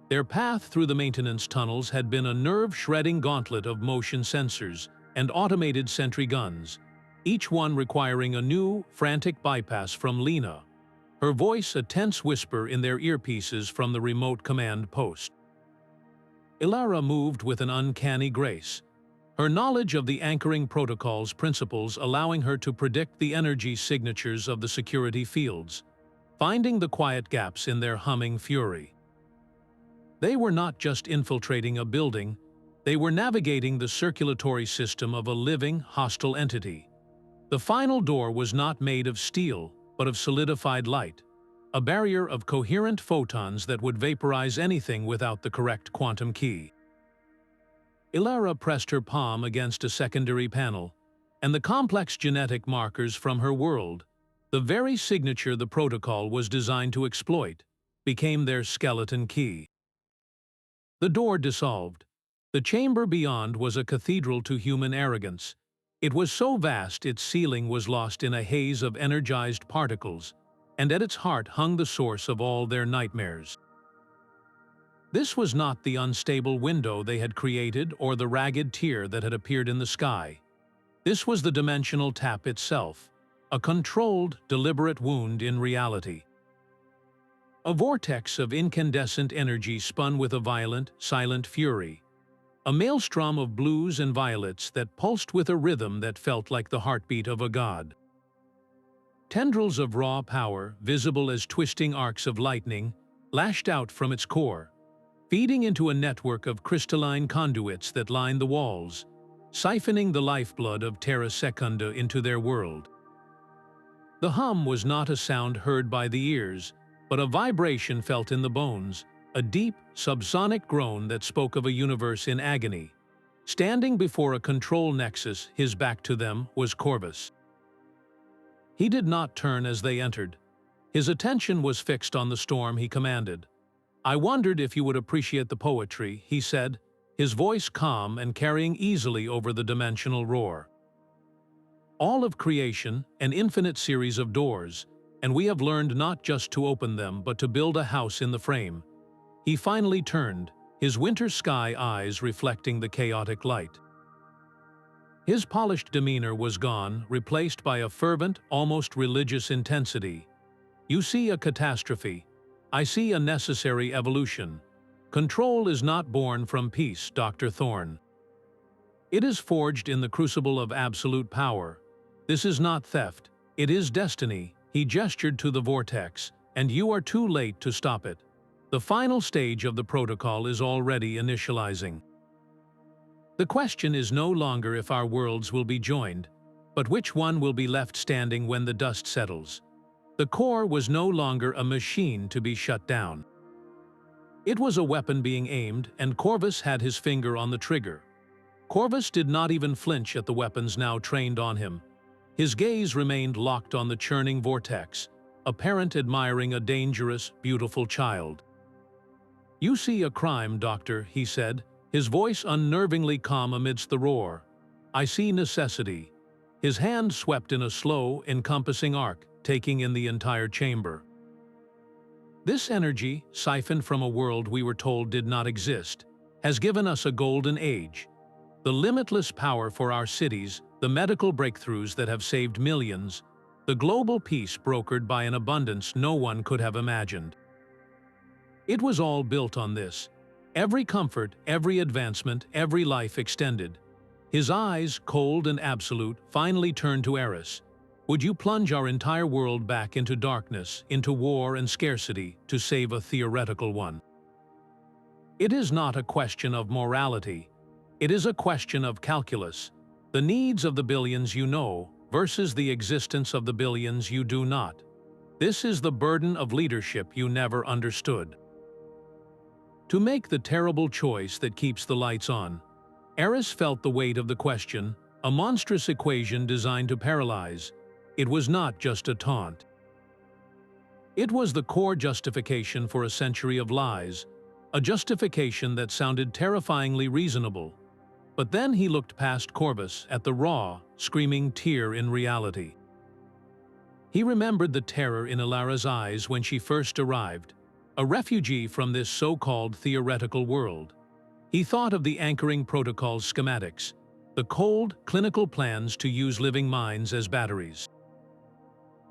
Their path through the maintenance tunnels had been a nerve-shredding gauntlet of motion sensors and automated sentry guns, each one requiring a new, frantic bypass from Lena, her voice a tense whisper in their earpieces from the remote command post. Ilara moved with an uncanny grace, her knowledge of the anchoring protocol's principles allowing her to predict the energy signatures of the security fields, finding the quiet gaps in their humming fury. They were not just infiltrating a building, they were navigating the circulatory system of a living, hostile entity. The final door was not made of steel, but of solidified light, a barrier of coherent photons that would vaporize anything without the correct quantum key. Ilara pressed her palm against a secondary panel, and the complex genetic markers from her world, the very signature the protocol was designed to exploit, became their skeleton key. The door dissolved. The chamber beyond was a cathedral to human arrogance. It was so vast its ceiling was lost in a haze of energized particles, and at its heart hung the source of all their nightmares. This was not the unstable window they had created or the ragged tear that had appeared in the sky. This was the dimensional tap itself, a controlled, deliberate wound in reality. A vortex of incandescent energy spun with a violent, silent fury, a maelstrom of blues and violets that pulsed with a rhythm that felt like the heartbeat of a god. Tendrils of raw power, visible as twisting arcs of lightning, lashed out from its core, feeding into a network of crystalline conduits that lined the walls, siphoning the lifeblood of Terra Secunda into their world. The hum was not a sound heard by the ears, but a vibration felt in the bones, a deep, subsonic groan that spoke of a universe in agony. Standing before a control nexus, his back to them, was Corvus. He did not turn as they entered. His attention was fixed on the storm he commanded. "I wondered if you would appreciate the poetry," he said, his voice calm and carrying easily over the dimensional roar. "All of creation, an infinite series of doors, and we have learned not just to open them but to build a house in the frame." He finally turned, his winter sky eyes reflecting the chaotic light. His polished demeanor was gone, replaced by a fervent, almost religious intensity. "You see a catastrophe. I see a necessary evolution. Control is not born from peace, Dr. Thorne. It is forged in the crucible of absolute power. This is not theft, it is destiny." He gestured to the vortex, "and you are too late to stop it. The final stage of the protocol is already initializing. The question is no longer if our worlds will be joined, but which one will be left standing when the dust settles." The core was no longer a machine to be shut down. It was a weapon being aimed, and Corvus had his finger on the trigger. Corvus did not even flinch at the weapons now trained on him. His gaze remained locked on the churning vortex, a parent admiring a dangerous, beautiful child. "You see a crime, Doctor," he said, his voice unnervingly calm amidst the roar. "I see necessity." His hand swept in a slow, encompassing arc, taking in the entire chamber. "This energy, siphoned from a world we were told did not exist, has given us a golden age. The limitless power for our cities, the medical breakthroughs that have saved millions, the global peace brokered by an abundance no one could have imagined. It was all built on this. Every comfort, every advancement, every life extended." His eyes, cold and absolute, finally turned to Aris. "Would you plunge our entire world back into darkness, into war and scarcity, to save a theoretical one? It is not a question of morality. It is a question of calculus. The needs of the billions you know versus the existence of the billions you do not. This is the burden of leadership you never understood. To make the terrible choice that keeps the lights on." Aris felt the weight of the question, a monstrous equation designed to paralyze. It was not just a taunt. It was the core justification for a century of lies, a justification that sounded terrifyingly reasonable. But then he looked past Corvus at the raw, screaming tear in reality. He remembered the terror in Alara's eyes when she first arrived, a refugee from this so-called theoretical world. He thought of the anchoring protocol's schematics, the cold, clinical plans to use living minds as batteries.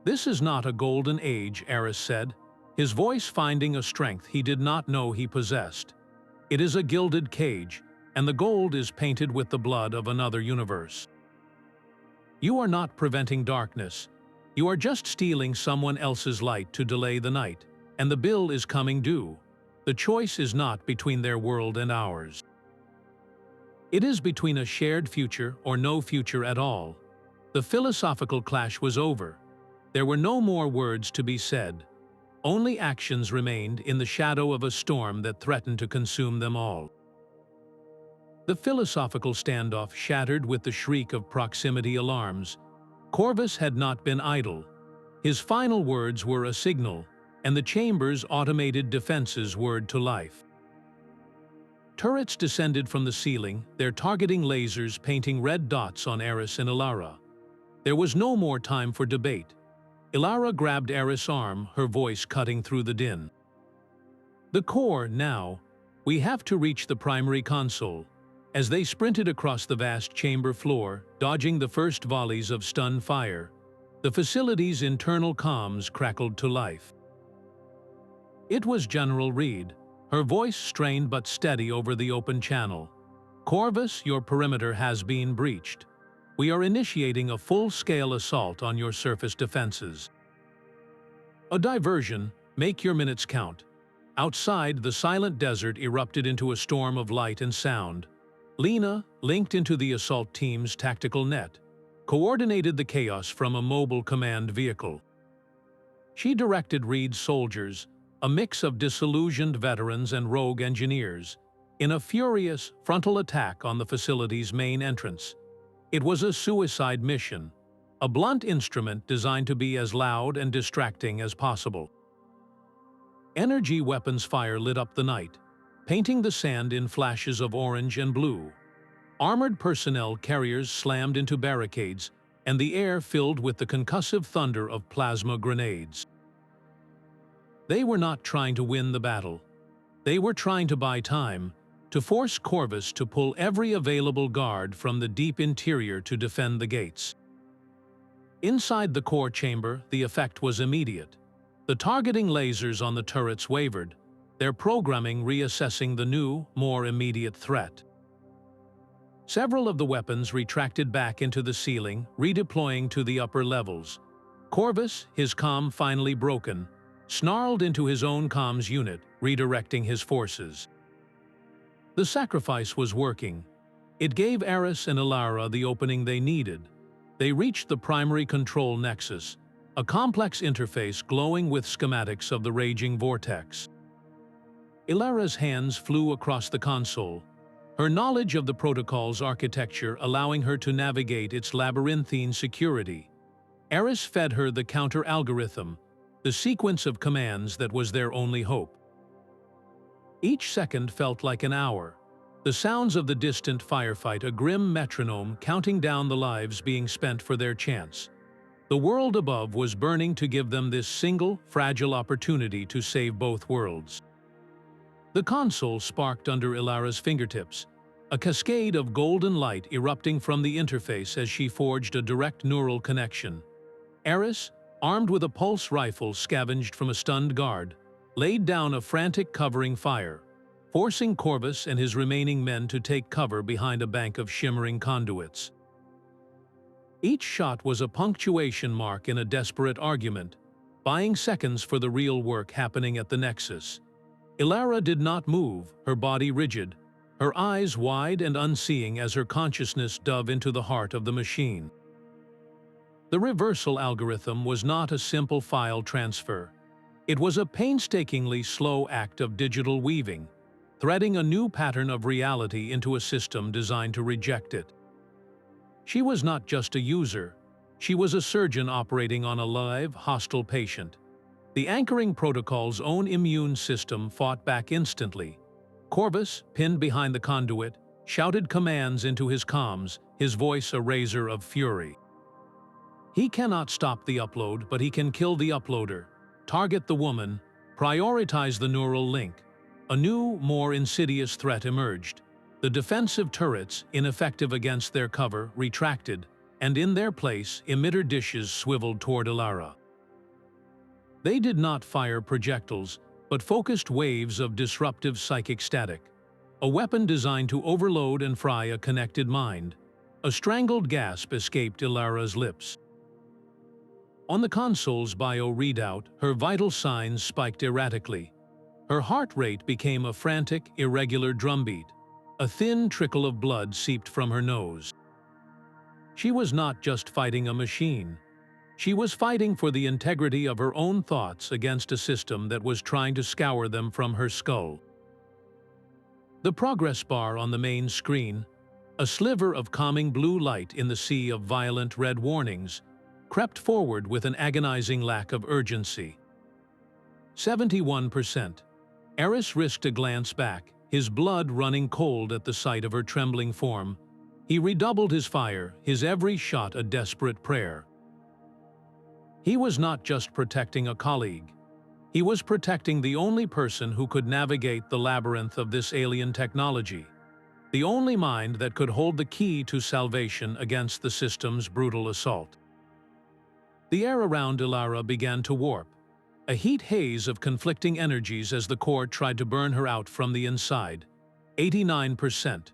"This is not a golden age," Aris said, his voice finding a strength he did not know he possessed. "It is a gilded cage, and the gold is painted with the blood of another universe. You are not preventing darkness. You are just stealing someone else's light to delay the night, and the bill is coming due. The choice is not between their world and ours. It is between a shared future or no future at all." The philosophical clash was over. There were no more words to be said. Only actions remained in the shadow of a storm that threatened to consume them all. The philosophical standoff shattered with the shriek of proximity alarms. Corvus had not been idle. His final words were a signal, and the chamber's automated defenses whirred to life. Turrets descended from the ceiling, their targeting lasers painting red dots on Aris and Alara. There was no more time for debate. Ilara grabbed Aris' arm, her voice cutting through the din. "The core, now. We have to reach the primary console." As they sprinted across the vast chamber floor, dodging the first volleys of stun fire, the facility's internal comms crackled to life. It was General Reed, her voice strained but steady over the open channel. "Corvus, your perimeter has been breached. We are initiating a full-scale assault on your surface defenses." A diversion, make your minutes count. Outside, the silent desert erupted into a storm of light and sound. Lena, linked into the assault team's tactical net, coordinated the chaos from a mobile command vehicle. She directed Reed's soldiers, a mix of disillusioned veterans and rogue engineers, in a furious, frontal attack on the facility's main entrance. It was a suicide mission, a blunt instrument designed to be as loud and distracting as possible. Energy weapons fire lit up the night, painting the sand in flashes of orange and blue. Armored personnel carriers slammed into barricades, and the air filled with the concussive thunder of plasma grenades. They were not trying to win the battle. They were trying to buy time, to force Corvus to pull every available guard from the deep interior to defend the gates. Inside the core chamber, the effect was immediate. The targeting lasers on the turrets wavered, their programming reassessing the new, more immediate threat. Several of the weapons retracted back into the ceiling, redeploying to the upper levels. Corvus, his comm finally broken, snarled into his own comms unit, redirecting his forces. The sacrifice was working. It gave Aris and Ilara the opening they needed. They reached the primary control nexus, a complex interface glowing with schematics of the raging vortex. Ilara's hands flew across the console, her knowledge of the protocol's architecture allowing her to navigate its labyrinthine security. Aris fed her the counter-algorithm, the sequence of commands that was their only hope. Each second felt like an hour, the sounds of the distant firefight a grim metronome counting down the lives being spent for their chance. The world above was burning to give them this single, fragile opportunity to save both worlds. The console sparked under Ilara's fingertips, a cascade of golden light erupting from the interface as she forged a direct neural connection. Aris, armed with a pulse rifle scavenged from a stunned guard, laid down a frantic covering fire, forcing Corvus and his remaining men to take cover behind a bank of shimmering conduits. Each shot was a punctuation mark in a desperate argument, buying seconds for the real work happening at the Nexus. Ilara did not move, her body rigid, her eyes wide and unseeing as her consciousness dove into the heart of the machine. The reversal algorithm was not a simple file transfer. It was a painstakingly slow act of digital weaving, threading a new pattern of reality into a system designed to reject it. She was not just a user, she was a surgeon operating on a live, hostile patient. The anchoring protocol's own immune system fought back instantly. Corvus, pinned behind the conduit, shouted commands into his comms, his voice a razor of fury. He cannot stop the upload, but he can kill the uploader, target the woman, prioritize the neural link. A new, more insidious threat emerged. The defensive turrets, ineffective against their cover, retracted, and in their place, emitter dishes swiveled toward Ilara. They did not fire projectiles, but focused waves of disruptive psychic static, a weapon designed to overload and fry a connected mind. A strangled gasp escaped Ilara's lips. On the console's bio readout, her vital signs spiked erratically. Her heart rate became a frantic, irregular drumbeat. A thin trickle of blood seeped from her nose. She was not just fighting a machine. She was fighting for the integrity of her own thoughts against a system that was trying to scour them from her skull. The progress bar on the main screen, a sliver of calming blue light in the sea of violent red warnings, crept forward with an agonizing lack of urgency. 71%. Aris risked a glance back, his blood running cold at the sight of her trembling form. He redoubled his fire, his every shot a desperate prayer. He was not just protecting a colleague. He was protecting the only person who could navigate the labyrinth of this alien technology, the only mind that could hold the key to salvation against the system's brutal assault. The air around Ilara began to warp, a heat haze of conflicting energies as the core tried to burn her out from the inside. 89%.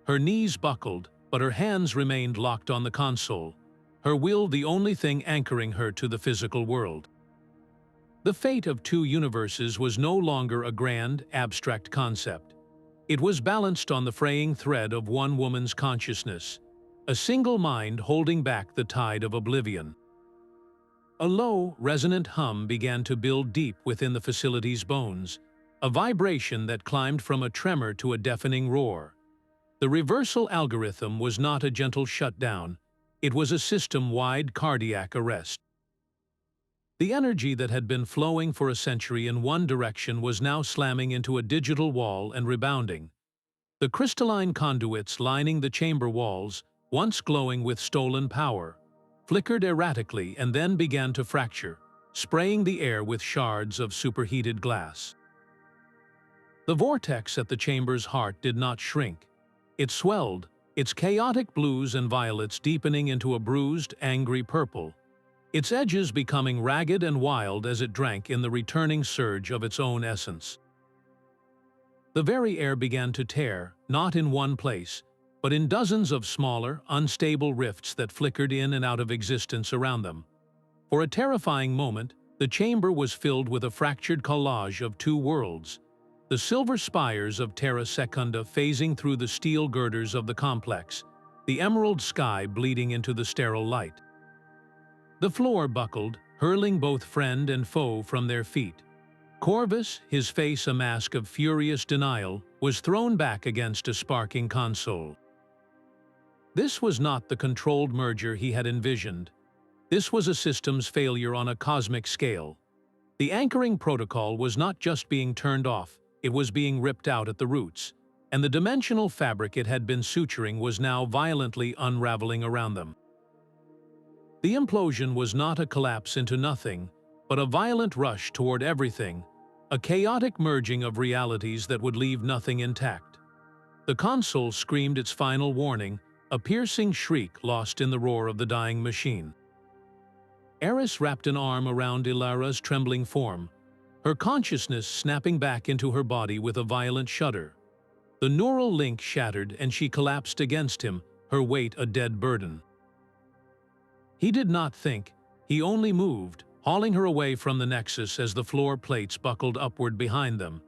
Her knees buckled, but her hands remained locked on the console, her will the only thing anchoring her to the physical world. The fate of two universes was no longer a grand, abstract concept. It was balanced on the fraying thread of one woman's consciousness, a single mind holding back the tide of oblivion. A low, resonant hum began to build deep within the facility's bones, a vibration that climbed from a tremor to a deafening roar. The reversal algorithm was not a gentle shutdown, it was a system-wide cardiac arrest. The energy that had been flowing for a century in one direction was now slamming into a digital wall and rebounding. The crystalline conduits lining the chamber walls, once glowing with stolen power, flickered erratically and then began to fracture, spraying the air with shards of superheated glass. The vortex at the chamber's heart did not shrink. It swelled, its chaotic blues and violets deepening into a bruised, angry purple, its edges becoming ragged and wild as it drank in the returning surge of its own essence. The very air began to tear, not in one place, but in dozens of smaller, unstable rifts that flickered in and out of existence around them. For a terrifying moment, the chamber was filled with a fractured collage of two worlds, the silver spires of Terra Secunda phasing through the steel girders of the complex, the emerald sky bleeding into the sterile light. The floor buckled, hurling both friend and foe from their feet. Corvus, his face a mask of furious denial, was thrown back against a sparking console. This was not the controlled merger he had envisioned. This was a system's failure on a cosmic scale. The anchoring protocol was not just being turned off, it was being ripped out at the roots, and the dimensional fabric it had been suturing was now violently unraveling around them. The implosion was not a collapse into nothing, but a violent rush toward everything, a chaotic merging of realities that would leave nothing intact. The console screamed its final warning, a piercing shriek lost in the roar of the dying machine. Aris wrapped an arm around Ilara's trembling form, her consciousness snapping back into her body with a violent shudder. The neural link shattered and she collapsed against him, her weight a dead burden. He did not think, he only moved, hauling her away from the nexus as the floor plates buckled upward behind them.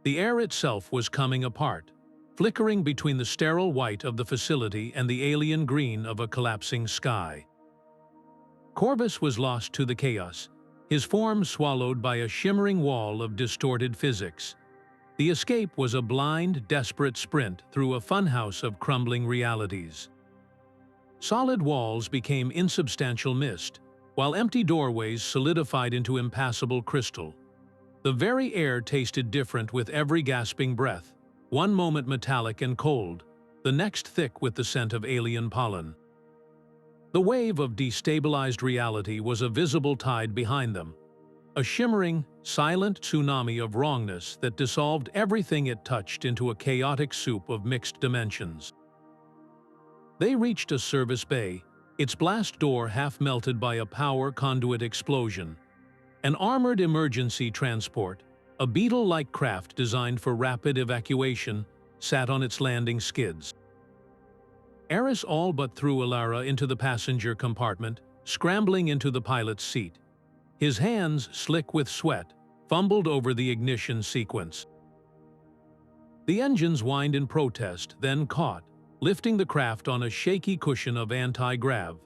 The air itself was coming apart, flickering between the sterile white of the facility and the alien green of a collapsing sky. Corvus was lost to the chaos, his form swallowed by a shimmering wall of distorted physics. The escape was a blind, desperate sprint through a funhouse of crumbling realities. Solid walls became insubstantial mist, while empty doorways solidified into impassable crystal. The very air tasted different with every gasping breath, one moment metallic and cold, the next thick with the scent of alien pollen. The wave of destabilized reality was a visible tide behind them, a shimmering, silent tsunami of wrongness that dissolved everything it touched into a chaotic soup of mixed dimensions. They reached a service bay, its blast door half melted by a power conduit explosion. An armored emergency transport, a beetle-like craft designed for rapid evacuation, sat on its landing skids. Aris all but threw Ilara into the passenger compartment, scrambling into the pilot's seat. His hands, slick with sweat, fumbled over the ignition sequence. The engines whined in protest, then caught, lifting the craft on a shaky cushion of anti-grav.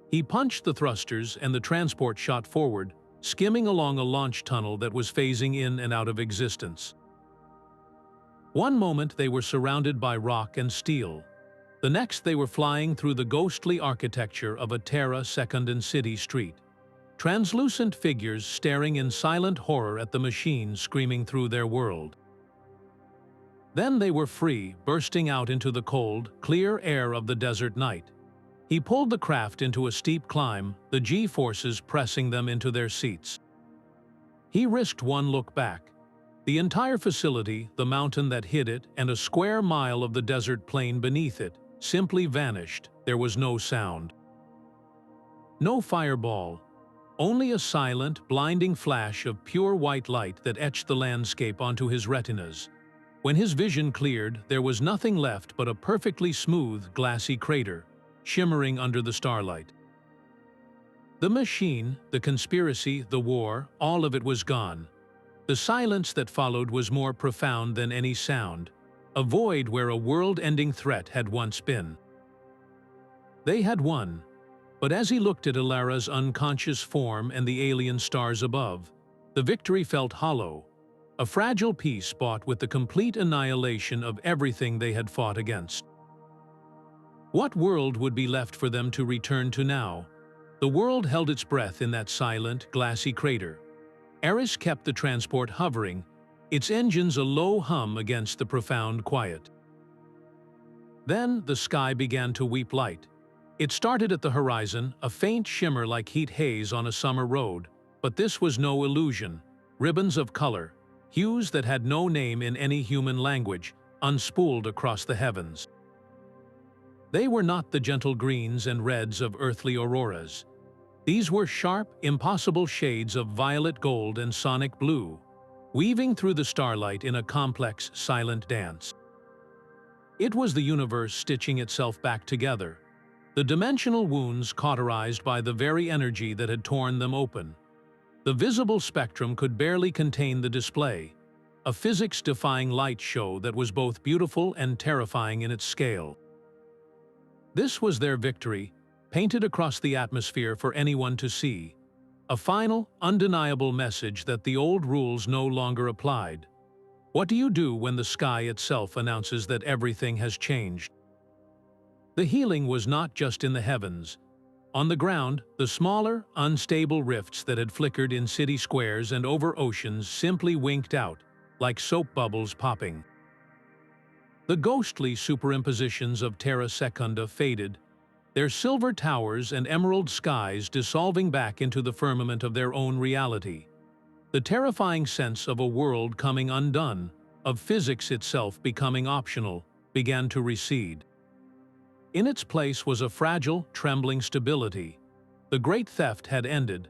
He punched the thrusters and the transport shot forward, skimming along a launch tunnel that was phasing in and out of existence. One moment they were surrounded by rock and steel. The next they were flying through the ghostly architecture of a Terra Secundan city street. Translucent figures staring in silent horror at the machine screaming through their world. Then they were free, bursting out into the cold, clear air of the desert night. He pulled the craft into a steep climb, the G-forces pressing them into their seats. He risked one look back. The entire facility, the mountain that hid it, and a square mile of the desert plain beneath it, simply vanished. There was no sound. No fireball. Only a silent, blinding flash of pure white light that etched the landscape onto his retinas. When his vision cleared, there was nothing left but a perfectly smooth, glassy crater, shimmering under the starlight. The machine, the conspiracy, the war, all of it was gone. The silence that followed was more profound than any sound, a void where a world-ending threat had once been. They had won, but as he looked at Ilara's unconscious form and the alien stars above, the victory felt hollow, a fragile peace bought with the complete annihilation of everything they had fought against. What world would be left for them to return to now? The world held its breath in that silent, glassy crater. Aris kept the transport hovering, its engines a low hum against the profound quiet. Then the sky began to weep light. It started at the horizon, a faint shimmer like heat haze on a summer road, but this was no illusion. Ribbons of color, hues that had no name in any human language, unspooled across the heavens. They were not the gentle greens and reds of earthly auroras. These were sharp, impossible shades of violet gold and sonic blue, weaving through the starlight in a complex, silent dance. It was the universe stitching itself back together, the dimensional wounds cauterized by the very energy that had torn them open. The visible spectrum could barely contain the display, a physics-defying light show that was both beautiful and terrifying in its scale. This was their victory, painted across the atmosphere for anyone to see, a final, undeniable message that the old rules no longer applied. What do you do when the sky itself announces that everything has changed? The healing was not just in the heavens. On the ground, the smaller, unstable rifts that had flickered in city squares and over oceans simply winked out, like soap bubbles popping. The ghostly superimpositions of Terra Secunda faded, their silver towers and emerald skies dissolving back into the firmament of their own reality. The terrifying sense of a world coming undone, of physics itself becoming optional, began to recede. In its place was a fragile, trembling stability. The great theft had ended,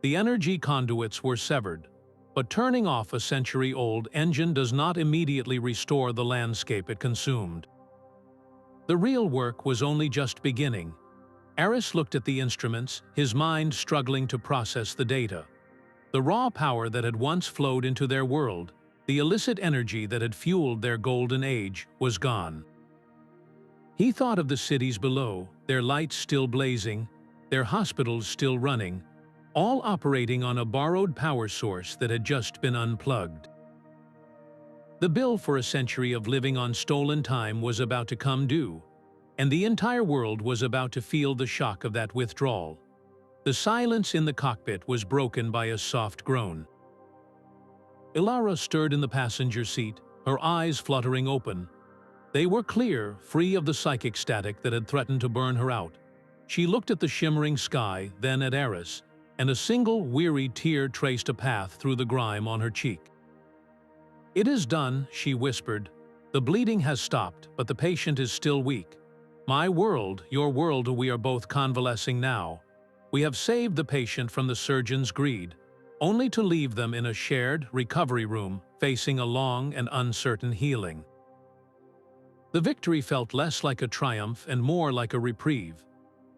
the energy conduits were severed, but turning off a century-old engine does not immediately restore the landscape it consumed. The real work was only just beginning. Aris looked at the instruments, his mind struggling to process the data. The raw power that had once flowed into their world, the illicit energy that had fueled their golden age, was gone. He thought of the cities below, their lights still blazing, their hospitals still running, all operating on a borrowed power source that had just been unplugged. The bill for a century of living on stolen time was about to come due, and the entire world was about to feel the shock of that withdrawal. The silence in the cockpit was broken by a soft groan. Ilara stirred in the passenger seat, her eyes fluttering open. They were clear, free of the psychic static that had threatened to burn her out. She looked at the shimmering sky, then at Aris, and a single weary tear traced a path through the grime on her cheek. "It is done," she whispered. "The bleeding has stopped, but the patient is still weak. My world, your world, we are both convalescing now. We have saved the patient from the surgeon's greed, only to leave them in a shared recovery room, facing a long and uncertain healing." The victory felt less like a triumph and more like a reprieve.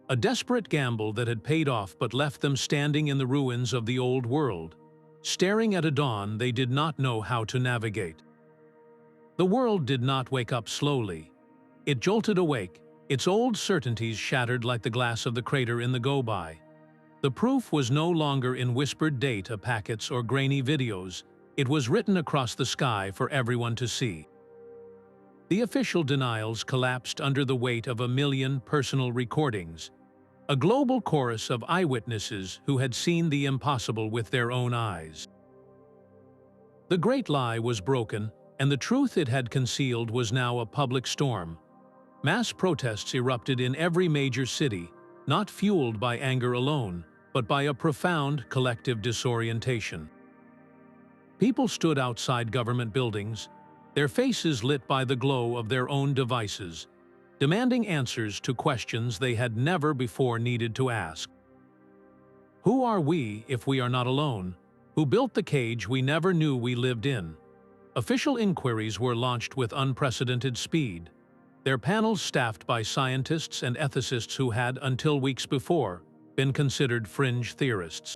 A desperate gamble that had paid off but left them standing in the ruins of the old world, staring at a dawn they did not know how to navigate. The world did not wake up slowly. It jolted awake, its old certainties shattered like the glass of the crater in the go-by. The proof was no longer in whispered data packets or grainy videos. It was written across the sky for everyone to see. The official denials collapsed under the weight of 1,000,000 personal recordings, a global chorus of eyewitnesses who had seen the impossible with their own eyes. The great lie was broken, and the truth it had concealed was now a public storm. Mass protests erupted in every major city, not fueled by anger alone, but by a profound collective disorientation. People stood outside government buildings, their faces lit by the glow of their own devices, demanding answers to questions they had never before needed to ask. Who are we if we are not alone? Who built the cage we never knew we lived in? Official inquiries were launched with unprecedented speed, their panels staffed by scientists and ethicists who had, until weeks before, been considered fringe theorists.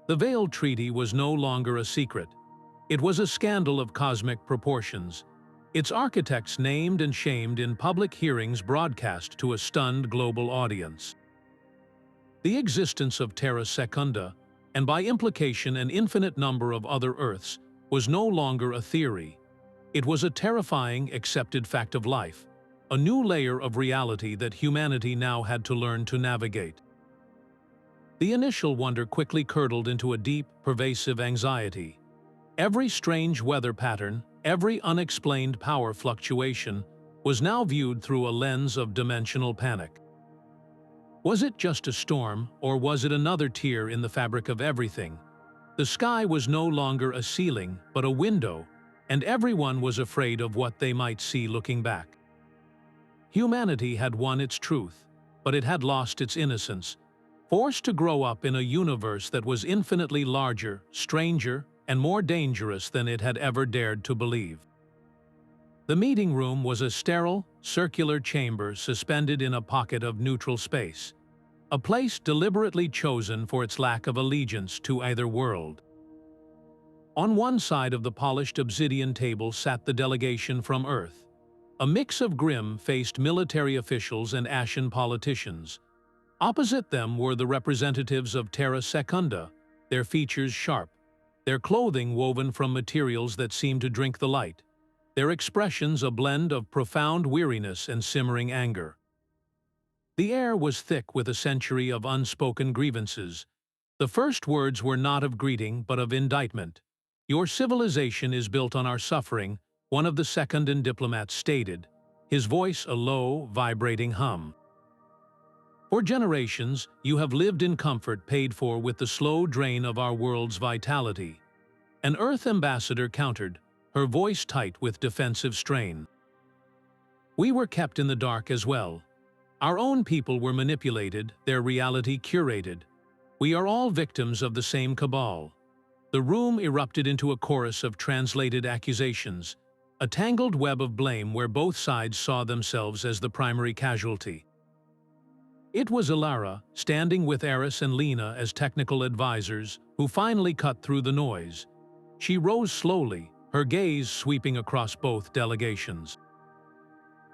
The Vale Treaty was no longer a secret. It was a scandal of cosmic proportions, its architects named and shamed in public hearings broadcast to a stunned global audience. The existence of Terra Secunda, and by implication an infinite number of other Earths, was no longer a theory. It was a terrifying, accepted fact of life, a new layer of reality that humanity now had to learn to navigate. The initial wonder quickly curdled into a deep, pervasive anxiety. Every strange weather pattern, every unexplained power fluctuation, was now viewed through a lens of dimensional panic. Was it just a storm, or was it another tear in the fabric of everything? The sky was no longer a ceiling, but a window, and everyone was afraid of what they might see looking back. Humanity had won its truth, but it had lost its innocence, forced to grow up in a universe that was infinitely larger, stranger, and more dangerous than it had ever dared to believe. The meeting room was a sterile, circular chamber suspended in a pocket of neutral space, a place deliberately chosen for its lack of allegiance to either world. On one side of the polished obsidian table sat the delegation from Earth, a mix of grim-faced military officials and ashen politicians. Opposite them were the representatives of Terra Secunda, their features sharp, their clothing woven from materials that seemed to drink the light, their expressions a blend of profound weariness and simmering anger. The air was thick with a century of unspoken grievances. The first words were not of greeting but of indictment. "Your civilization is built on our suffering," one of the Secundan diplomats stated, his voice a low, vibrating hum. "For generations, you have lived in comfort paid for with the slow drain of our world's vitality." An Earth ambassador countered, her voice tight with defensive strain. "We were kept in the dark as well. Our own people were manipulated, their reality curated. We are all victims of the same cabal." The room erupted into a chorus of translated accusations, a tangled web of blame where both sides saw themselves as the primary casualty. It was Ilara, standing with Aris and Lena as technical advisors, who finally cut through the noise. She rose slowly, her gaze sweeping across both delegations.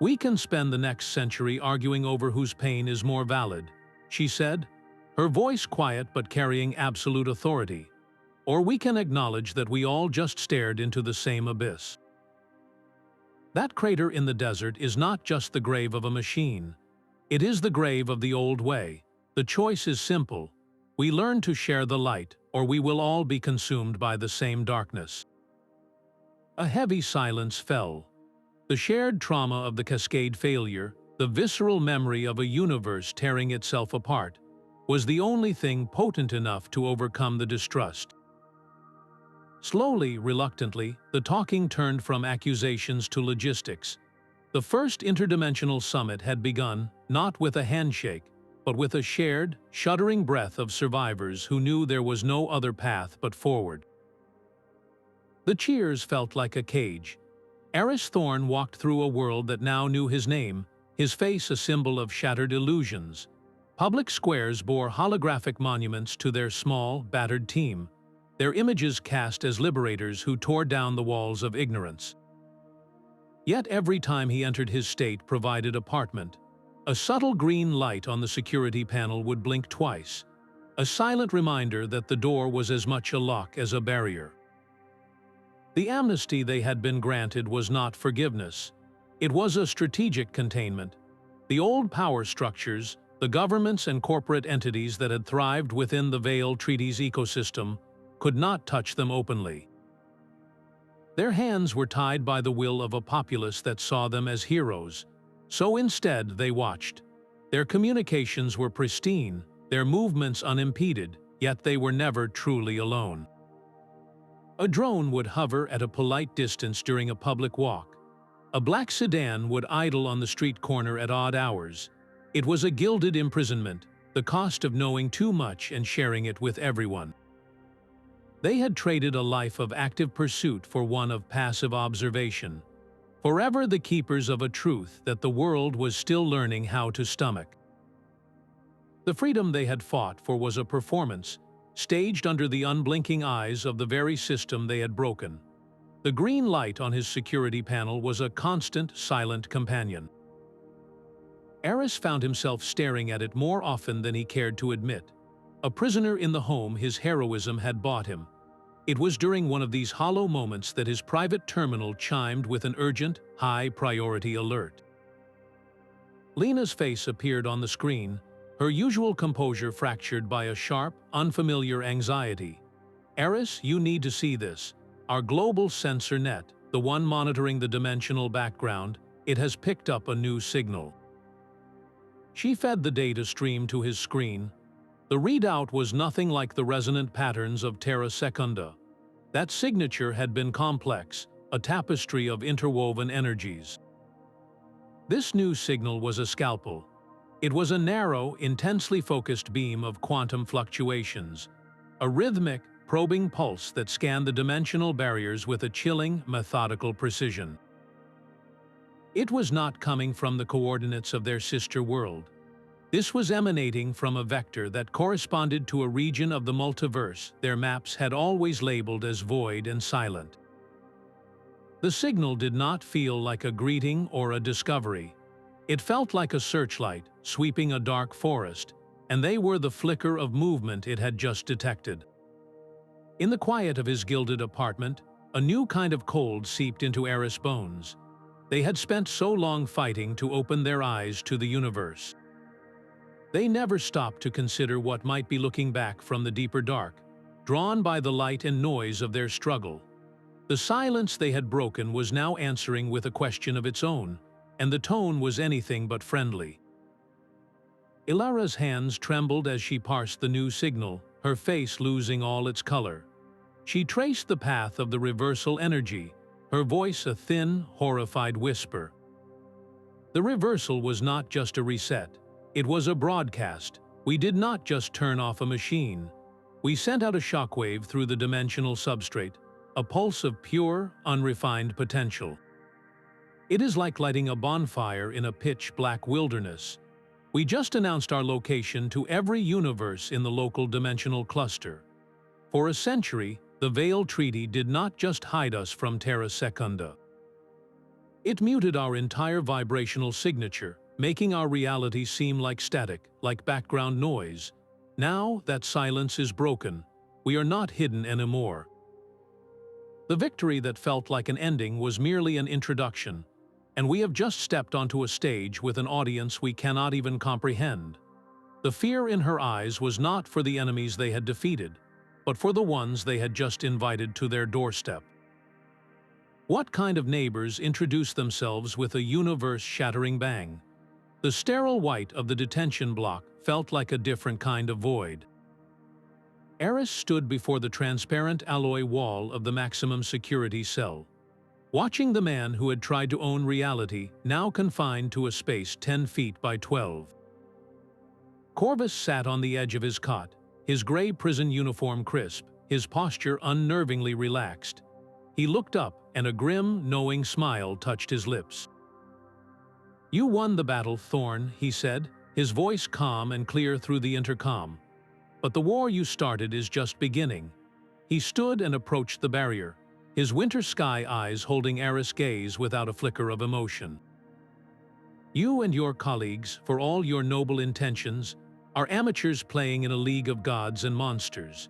"We can spend the next century arguing over whose pain is more valid," she said, her voice quiet but carrying absolute authority. "Or we can acknowledge that we all just stared into the same abyss. That crater in the desert is not just the grave of a machine. It is the grave of the old way. The choice is simple. We learn to share the light, or we will all be consumed by the same darkness." A heavy silence fell. The shared trauma of the Cascade Failure, the visceral memory of a universe tearing itself apart, was the only thing potent enough to overcome the distrust. Slowly, reluctantly, the talking turned from accusations to logistics. The first interdimensional summit had begun, not with a handshake, but with a shared, shuddering breath of survivors who knew there was no other path but forward. The cheers felt like a cage. Aris Thorne walked through a world that now knew his name, his face a symbol of shattered illusions. Public squares bore holographic monuments to their small, battered team, their images cast as liberators who tore down the walls of ignorance. Yet every time he entered his state-provided apartment, a subtle green light on the security panel would blink twice, a silent reminder that the door was as much a lock as a barrier. The amnesty they had been granted was not forgiveness. It was a strategic containment. The old power structures, the governments and corporate entities that had thrived within the Vale Treaty's ecosystem, could not touch them openly. Their hands were tied by the will of a populace that saw them as heroes, So instead, they watched. Their communications were pristine, their movements unimpeded, yet they were never truly alone. A drone would hover at a polite distance during a public walk. A black sedan would idle on the street corner at odd hours. It was a gilded imprisonment, the cost of knowing too much and sharing it with everyone. They had traded a life of active pursuit for one of passive observation, forever the keepers of a truth that the world was still learning how to stomach. The freedom they had fought for was a performance, staged under the unblinking eyes of the very system they had broken. The green light on his security panel was a constant, silent companion. Aris found himself staring at it more often than he cared to admit. A prisoner in the home his heroism had bought him. It was during one of these hollow moments that his private terminal chimed with an urgent, high-priority alert. Lena's face appeared on the screen, her usual composure fractured by a sharp, unfamiliar anxiety. "Aris, you need to see this. Our global sensor net, the one monitoring the dimensional background, it has picked up a new signal." She fed the data stream to his screen. The readout was nothing like the resonant patterns of Terra Secunda. That signature had been complex, a tapestry of interwoven energies. This new signal was a scalpel. It was a narrow, intensely focused beam of quantum fluctuations, a rhythmic, probing pulse that scanned the dimensional barriers with a chilling, methodical precision. It was not coming from the coordinates of their sister world. This was emanating from a vector that corresponded to a region of the multiverse their maps had always labeled as void and silent. The signal did not feel like a greeting or a discovery. It felt like a searchlight sweeping a dark forest, and they were the flicker of movement it had just detected. In the quiet of his gilded apartment, a new kind of cold seeped into Aris' bones. They had spent so long fighting to open their eyes to the universe. They never stopped to consider what might be looking back from the deeper dark, drawn by the light and noise of their struggle. The silence they had broken was now answering with a question of its own, and the tone was anything but friendly. Ilara's hands trembled as she parsed the new signal, her face losing all its color. She traced the path of the reversal energy, her voice a thin, horrified whisper. The reversal was not just a reset. It was a broadcast. We did not just turn off a machine. We sent out a shockwave through the dimensional substrate, a pulse of pure, unrefined potential. It is like lighting a bonfire in a pitch-black wilderness. We just announced our location to every universe in the local dimensional cluster. For a century, the Vale Treaty did not just hide us from Terra Secunda. It muted our entire vibrational signature, making our reality seem like static, like background noise. Now that silence is broken, we are not hidden anymore. The victory that felt like an ending was merely an introduction, and we have just stepped onto a stage with an audience we cannot even comprehend. The fear in her eyes was not for the enemies they had defeated, but for the ones they had just invited to their doorstep. What kind of neighbors introduce themselves with a universe-shattering bang? The sterile white of the detention block felt like a different kind of void. Aris stood before the transparent alloy wall of the maximum security cell, watching the man who had tried to own reality now confined to a space 10 feet by 12. Corvus sat on the edge of his cot, his gray prison uniform crisp, his posture unnervingly relaxed. He looked up, and a grim, knowing smile touched his lips. "You won the battle, Thorne," he said, his voice calm and clear through the intercom. "But the war you started is just beginning." He stood and approached the barrier, his winter sky eyes holding Aris' gaze without a flicker of emotion. "You and your colleagues, for all your noble intentions, are amateurs playing in a league of gods and monsters.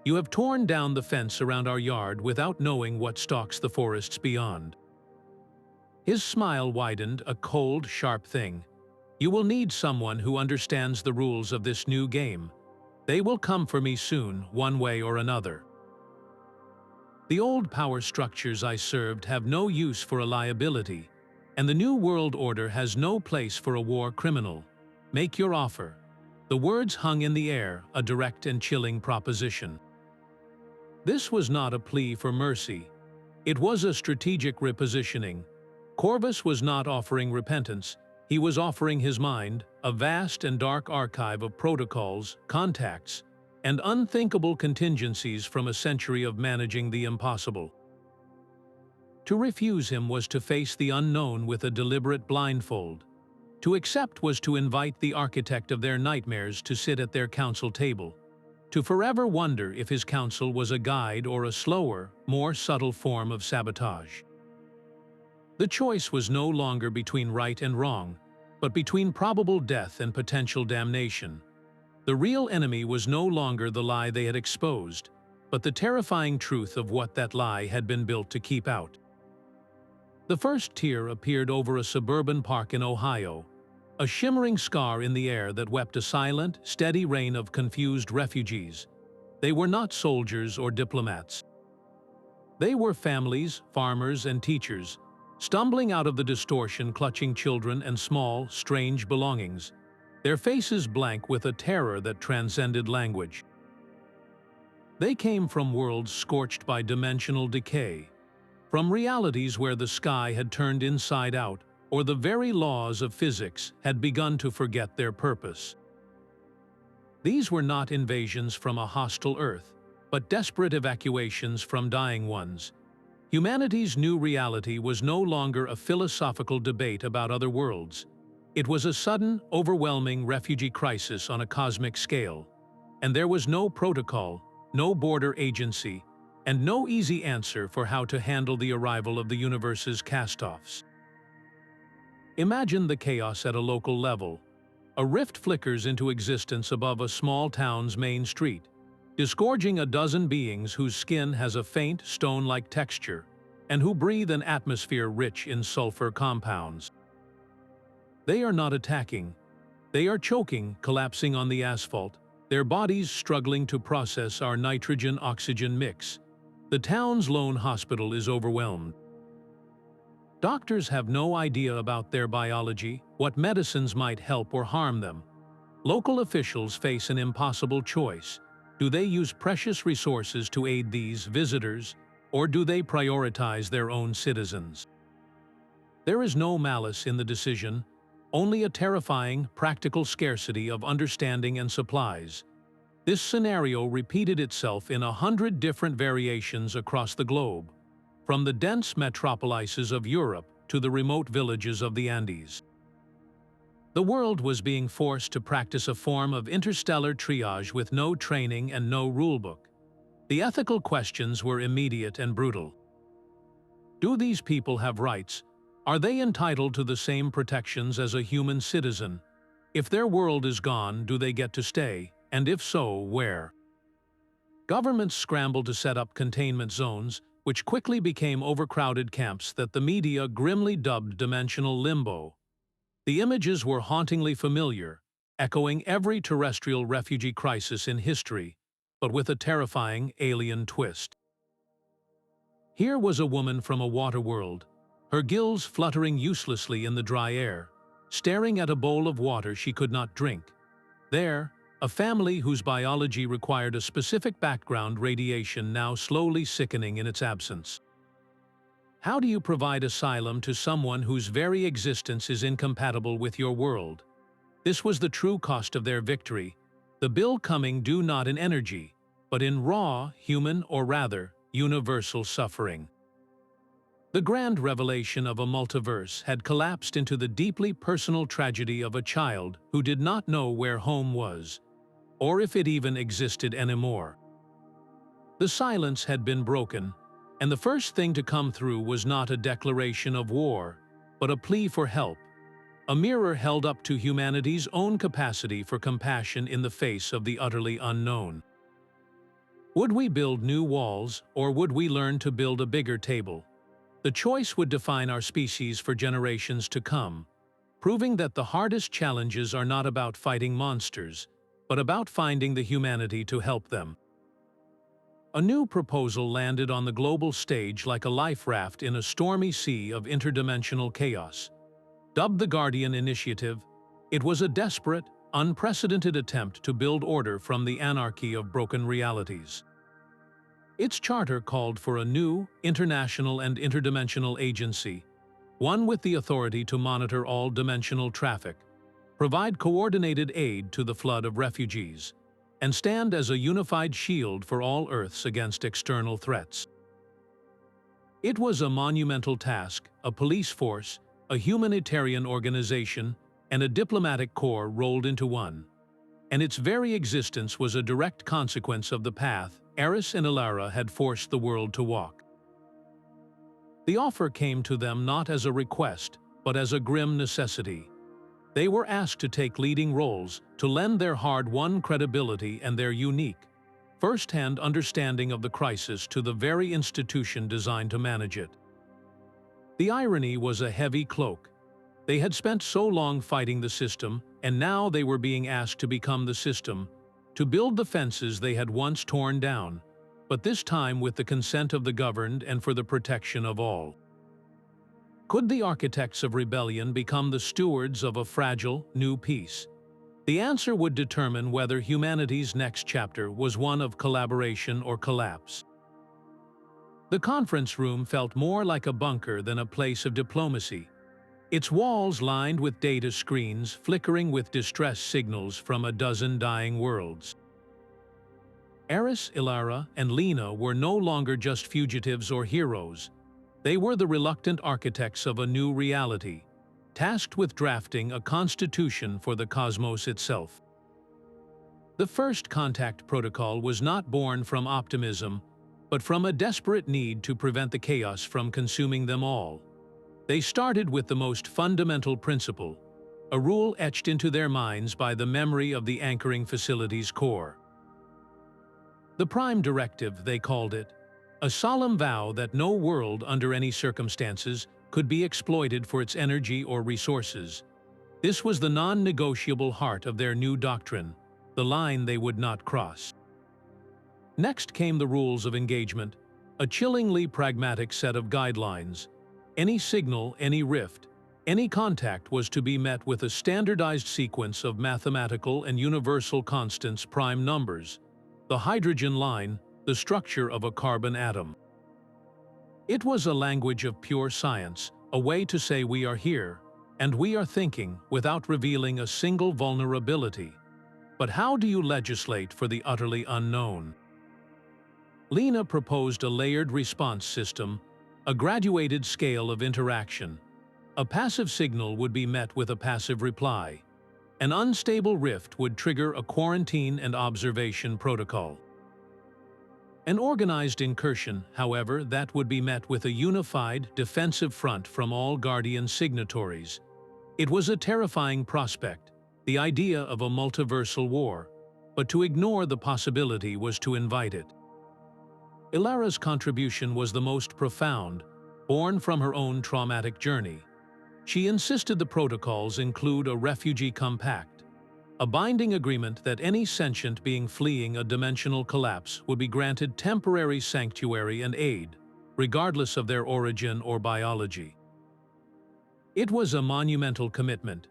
You have torn down the fence around our yard without knowing what stalks the forests beyond." His smile widened, a cold, sharp thing. "You will need someone who understands the rules of this new game. They will come for me soon, one way or another. The old power structures I served have no use for a liability. And the New World Order has no place for a war criminal. Make your offer. The words hung in the air, a direct and chilling proposition. This was not a plea for mercy. It was a strategic repositioning. Corvus was not offering repentance. He was offering his mind, a vast and dark archive of protocols, contacts, and unthinkable contingencies from a century of managing the impossible. To refuse him was to face the unknown with a deliberate blindfold. To accept was to invite the architect of their nightmares to sit at their council table, to forever wonder if his counsel was a guide or a slower, more subtle form of sabotage. The choice was no longer between right and wrong, but between probable death and potential damnation. The real enemy was no longer the lie they had exposed, but the terrifying truth of what that lie had been built to keep out. The first tear appeared over a suburban park in Ohio, a shimmering scar in the air that wept a silent, steady rain of confused refugees. They were not soldiers or diplomats. They were families, farmers, and teachers, stumbling out of the distortion, clutching children and small, strange belongings, their faces blank with a terror that transcended language. They came from worlds scorched by dimensional decay, from realities where the sky had turned inside out, or the very laws of physics had begun to forget their purpose. These were not invasions from a hostile Earth, but desperate evacuations from dying ones. Humanity's new reality was no longer a philosophical debate about other worlds. It was a sudden, overwhelming refugee crisis on a cosmic scale. And there was no protocol, no border agency, and no easy answer for how to handle the arrival of the universe's cast-offs. Imagine the chaos at a local level. A rift flickers into existence above a small town's main street, disgorging a dozen beings whose skin has a faint, stone-like texture, and who breathe an atmosphere rich in sulfur compounds. They are not attacking. They are choking, collapsing on the asphalt, their bodies struggling to process our nitrogen-oxygen mix. The town's lone hospital is overwhelmed. Doctors have no idea about their biology, what medicines might help or harm them. Local officials face an impossible choice. Do they use precious resources to aid these visitors, or do they prioritize their own citizens? There is no malice in the decision, only a terrifying, practical scarcity of understanding and supplies. This scenario repeated itself in 100 different variations across the globe, from the dense metropolises of Europe to the remote villages of the Andes. The world was being forced to practice a form of interstellar triage with no training and no rulebook. The ethical questions were immediate and brutal. Do these people have rights? Are they entitled to the same protections as a human citizen? If their world is gone, do they get to stay? And if so, where? Governments scrambled to set up containment zones, which quickly became overcrowded camps that the media grimly dubbed dimensional limbo. The images were hauntingly familiar, echoing every terrestrial refugee crisis in history, but with a terrifying alien twist. Here was a woman from a water world, her gills fluttering uselessly in the dry air, staring at a bowl of water she could not drink. There, a family whose biology required a specific background radiation now slowly sickening in its absence. How do you provide asylum to someone whose very existence is incompatible with your world? This was the true cost of their victory, the bill coming due not in energy, but in raw, human, or rather, universal suffering. The grand revelation of a multiverse had collapsed into the deeply personal tragedy of a child who did not know where home was, or if it even existed anymore. The silence had been broken, and the first thing to come through was not a declaration of war, but a plea for help, a mirror held up to humanity's own capacity for compassion in the face of the utterly unknown. Would we build new walls, or would we learn to build a bigger table? The choice would define our species for generations to come, proving that the hardest challenges are not about fighting monsters, but about finding the humanity to help them. A new proposal landed on the global stage like a life raft in a stormy sea of interdimensional chaos. Dubbed the Guardian Initiative, it was a desperate, unprecedented attempt to build order from the anarchy of broken realities. Its charter called for a new, international and interdimensional agency, one with the authority to monitor all dimensional traffic, provide coordinated aid to the flood of refugees, and stand as a unified shield for all Earths against external threats. It was a monumental task, a police force, a humanitarian organization, and a diplomatic corps rolled into one. And its very existence was a direct consequence of the path Aris and Ilara had forced the world to walk. The offer came to them not as a request, but as a grim necessity. They were asked to take leading roles, to lend their hard-won credibility and their unique, first-hand understanding of the crisis to the very institution designed to manage it. The irony was a heavy cloak. They had spent so long fighting the system, and now they were being asked to become the system, to build the fences they had once torn down, but this time with the consent of the governed and for the protection of all. Could the architects of rebellion become the stewards of a fragile, new peace? The answer would determine whether humanity's next chapter was one of collaboration or collapse. The conference room felt more like a bunker than a place of diplomacy. Its walls lined with data screens flickering with distress signals from a dozen dying worlds. Aris, Ilara, and Lena were no longer just fugitives or heroes. They were the reluctant architects of a new reality, tasked with drafting a constitution for the cosmos itself. The first contact protocol was not born from optimism, but from a desperate need to prevent the chaos from consuming them all. They started with the most fundamental principle, a rule etched into their minds by the memory of the anchoring facility's core. The Prime Directive, they called it, a solemn vow that no world under any circumstances could be exploited for its energy or resources. This was the non-negotiable heart of their new doctrine, the line they would not cross. Next came the rules of engagement, a chillingly pragmatic set of guidelines. Any signal, any rift, any contact was to be met with a standardized sequence of mathematical and universal constants prime numbers, the hydrogen line, the structure of a carbon atom. It was a language of pure science, a way to say we are here, and we are thinking, without revealing a single vulnerability. But how do you legislate for the utterly unknown? Lena proposed a layered response system, a graduated scale of interaction. A passive signal would be met with a passive reply. An unstable rift would trigger a quarantine and observation protocol. An organized incursion, however, that would be met with a unified, defensive front from all Guardian signatories. It was a terrifying prospect, the idea of a multiversal war, but to ignore the possibility was to invite it. Ilara's contribution was the most profound, born from her own traumatic journey. She insisted the protocols include a refugee compact, a binding agreement that any sentient being fleeing a dimensional collapse would be granted temporary sanctuary and aid, regardless of their origin or biology. It was a monumental commitment,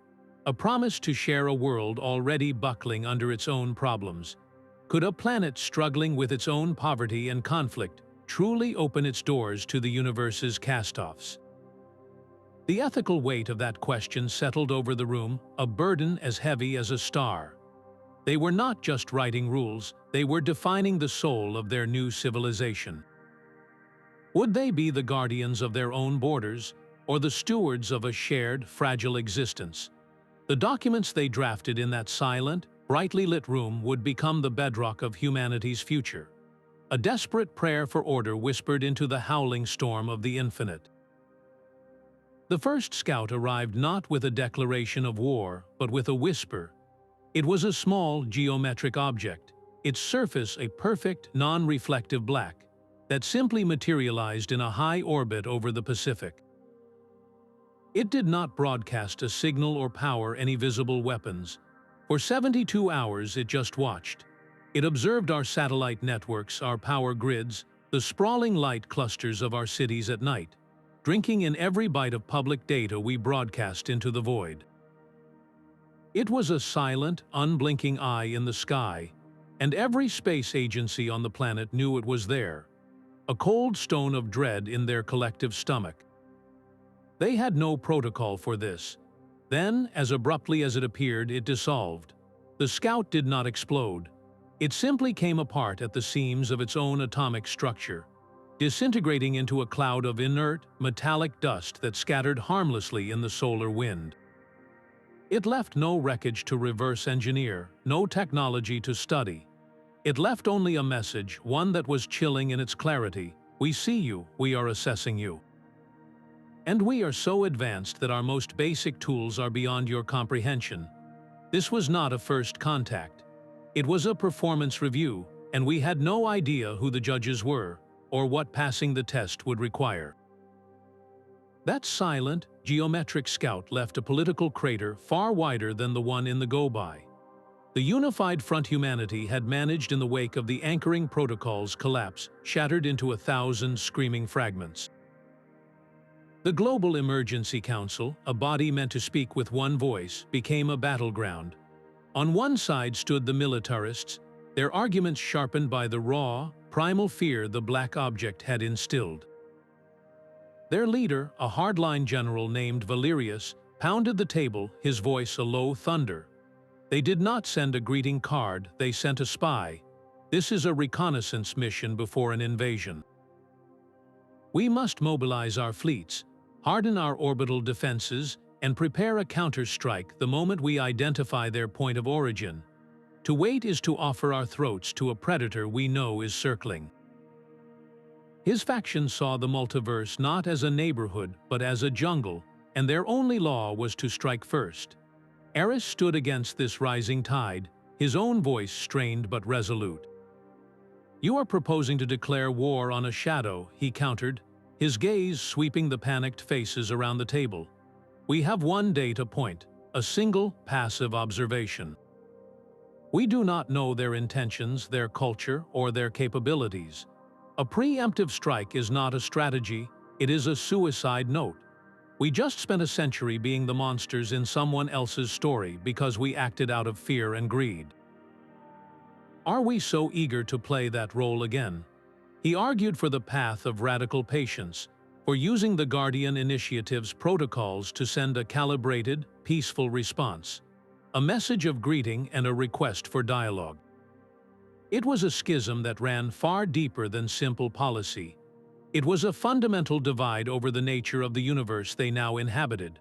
a promise to share a world already buckling under its own problems. Could a planet struggling with its own poverty and conflict truly open its doors to the universe's cast-offs? The ethical weight of that question settled over the room, a burden as heavy as a star. They were not just writing rules, they were defining the soul of their new civilization. Would they be the guardians of their own borders, or the stewards of a shared, fragile existence? The documents they drafted in that silent, brightly lit room would become the bedrock of humanity's future. A desperate prayer for order whispered into the howling storm of the infinite. The first scout arrived not with a declaration of war, but with a whisper. It was a small, geometric object, its surface a perfect, non-reflective black, that simply materialized in a high orbit over the Pacific. It did not broadcast a signal or power any visible weapons. For 72 hours it just watched. It observed our satellite networks, our power grids, the sprawling light clusters of our cities at night, drinking in every byte of public data we broadcast into the void. It was a silent, unblinking eye in the sky, and every space agency on the planet knew it was there, a cold stone of dread in their collective stomach. They had no protocol for this. Then, as abruptly as it appeared, it dissolved. The Scout did not explode. It simply came apart at the seams of its own atomic structure, disintegrating into a cloud of inert, metallic dust that scattered harmlessly in the solar wind. It left no wreckage to reverse engineer, no technology to study. It left only a message, one that was chilling in its clarity. We see you, we are assessing you. And we are so advanced that our most basic tools are beyond your comprehension. This was not a first contact. It was a performance review, and we had no idea who the judges were, or what passing the test would require. That silent, geometric scout left a political crater far wider than the one in the go-by. The unified front humanity had managed in the wake of the anchoring protocol's collapse, shattered into 1,000 screaming fragments. The Global Emergency Council, a body meant to speak with one voice, became a battleground. On one side stood the militarists, their arguments sharpened by the raw, primal fear the black object had instilled. Their leader, a hardline general named Valerius, pounded the table, his voice a low thunder. They did not send a greeting card, they sent a spy. This is a reconnaissance mission before an invasion. We must mobilize our fleets, harden our orbital defenses, and prepare a counter-strike the moment we identify their point of origin. To wait is to offer our throats to a predator we know is circling. His faction saw the multiverse not as a neighborhood, but as a jungle, and their only law was to strike first. Aris stood against this rising tide, his own voice strained but resolute. "You are proposing to declare war on a shadow," he countered, his gaze sweeping the panicked faces around the table. "We have one data point, a single, passive observation. We do not know their intentions, their culture, or their capabilities. A preemptive strike is not a strategy, it is a suicide note. We just spent a century being the monsters in someone else's story because we acted out of fear and greed. Are we so eager to play that role again?" He argued for the path of radical patience, for using the Guardian Initiative's protocols to send a calibrated, peaceful response, a message of greeting and a request for dialogue. It was a schism that ran far deeper than simple policy. It was a fundamental divide over the nature of the universe they now inhabited.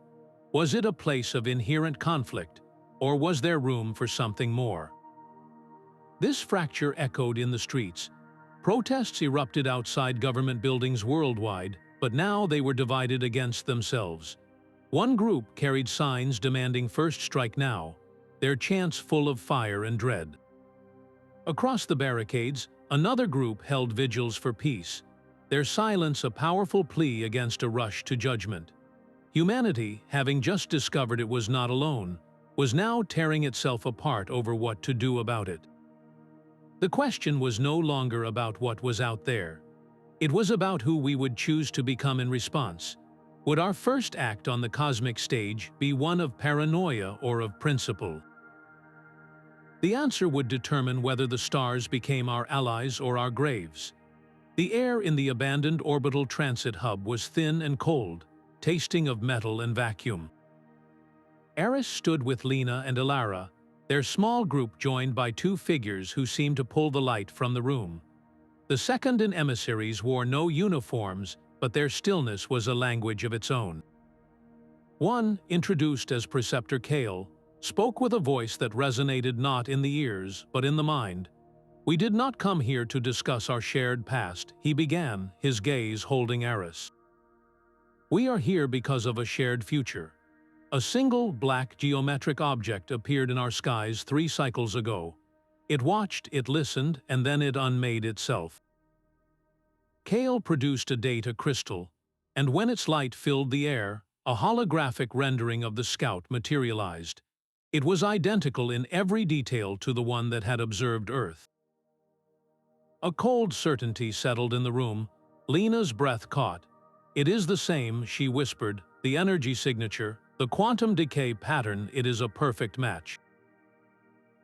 Was it a place of inherent conflict, or was there room for something more? This fracture echoed in the streets. Protests erupted outside government buildings worldwide, but now they were divided against themselves. One group carried signs demanding first strike now, their chants full of fire and dread. Across the barricades, another group held vigils for peace, their silence a powerful plea against a rush to judgment. Humanity, having just discovered it was not alone, was now tearing itself apart over what to do about it. The question was no longer about what was out there. It was about who we would choose to become in response. Would our first act on the cosmic stage be one of paranoia or of principle? The answer would determine whether the stars became our allies or our graves. The air in the abandoned orbital transit hub was thin and cold, tasting of metal and vacuum. Aris stood with Lena and Ilara, their small group joined by two figures who seemed to pull the light from the room. The second and emissaries wore no uniforms, but their stillness was a language of its own. One, introduced as Preceptor Kale, spoke with a voice that resonated not in the ears, but in the mind. "We did not come here to discuss our shared past," he began, his gaze holding Aris. "We are here because of a shared future. A single black geometric object appeared in our skies 3 cycles ago. It watched, it listened, and then it unmade itself." Kale produced a data crystal, and when its light filled the air, a holographic rendering of the Scout materialized. It was identical in every detail to the one that had observed Earth. A cold certainty settled in the room. Lena's breath caught. "It is the same," she whispered. "The energy signature, the quantum decay pattern, it is a perfect match."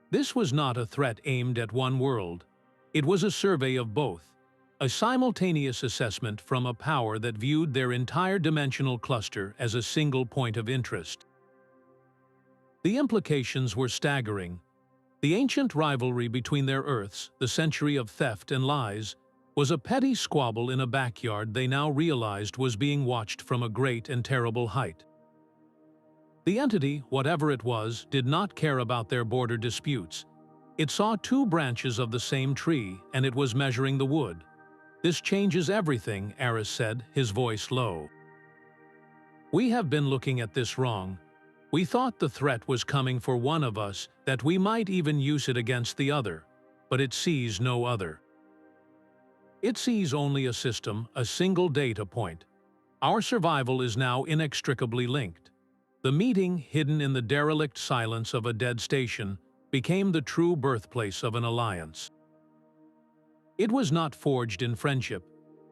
This was not a threat aimed at one world. It was a survey of both, a simultaneous assessment from a power that viewed their entire dimensional cluster as a single point of interest. The implications were staggering. The ancient rivalry between their Earths, the century of theft and lies, was a petty squabble in a backyard they now realized was being watched from a great and terrible height. The entity, whatever it was, did not care about their border disputes. It saw two branches of the same tree, and it was measuring the wood. "This changes everything," Aris said, his voice low. "We have been looking at this wrong. We thought the threat was coming for one of us, that we might even use it against the other, but it sees no other. It sees only a system, a single data point. Our survival is now inextricably linked." The meeting, hidden in the derelict silence of a dead station, became the true birthplace of an alliance. It was not forged in friendship,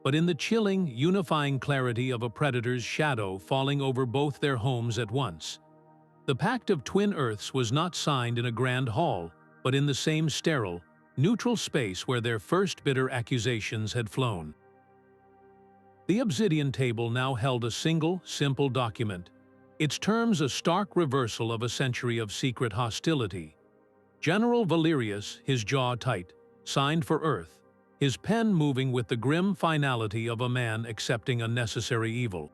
but in the chilling, unifying clarity of a predator's shadow falling over both their homes at once. The Pact of Twin Earths was not signed in a grand hall, but in the same sterile, neutral space where their first bitter accusations had flown. The obsidian table now held a single, simple document, its terms a stark reversal of a century of secret hostility. General Valerius, his jaw tight, signed for Earth, his pen moving with the grim finality of a man accepting a necessary evil.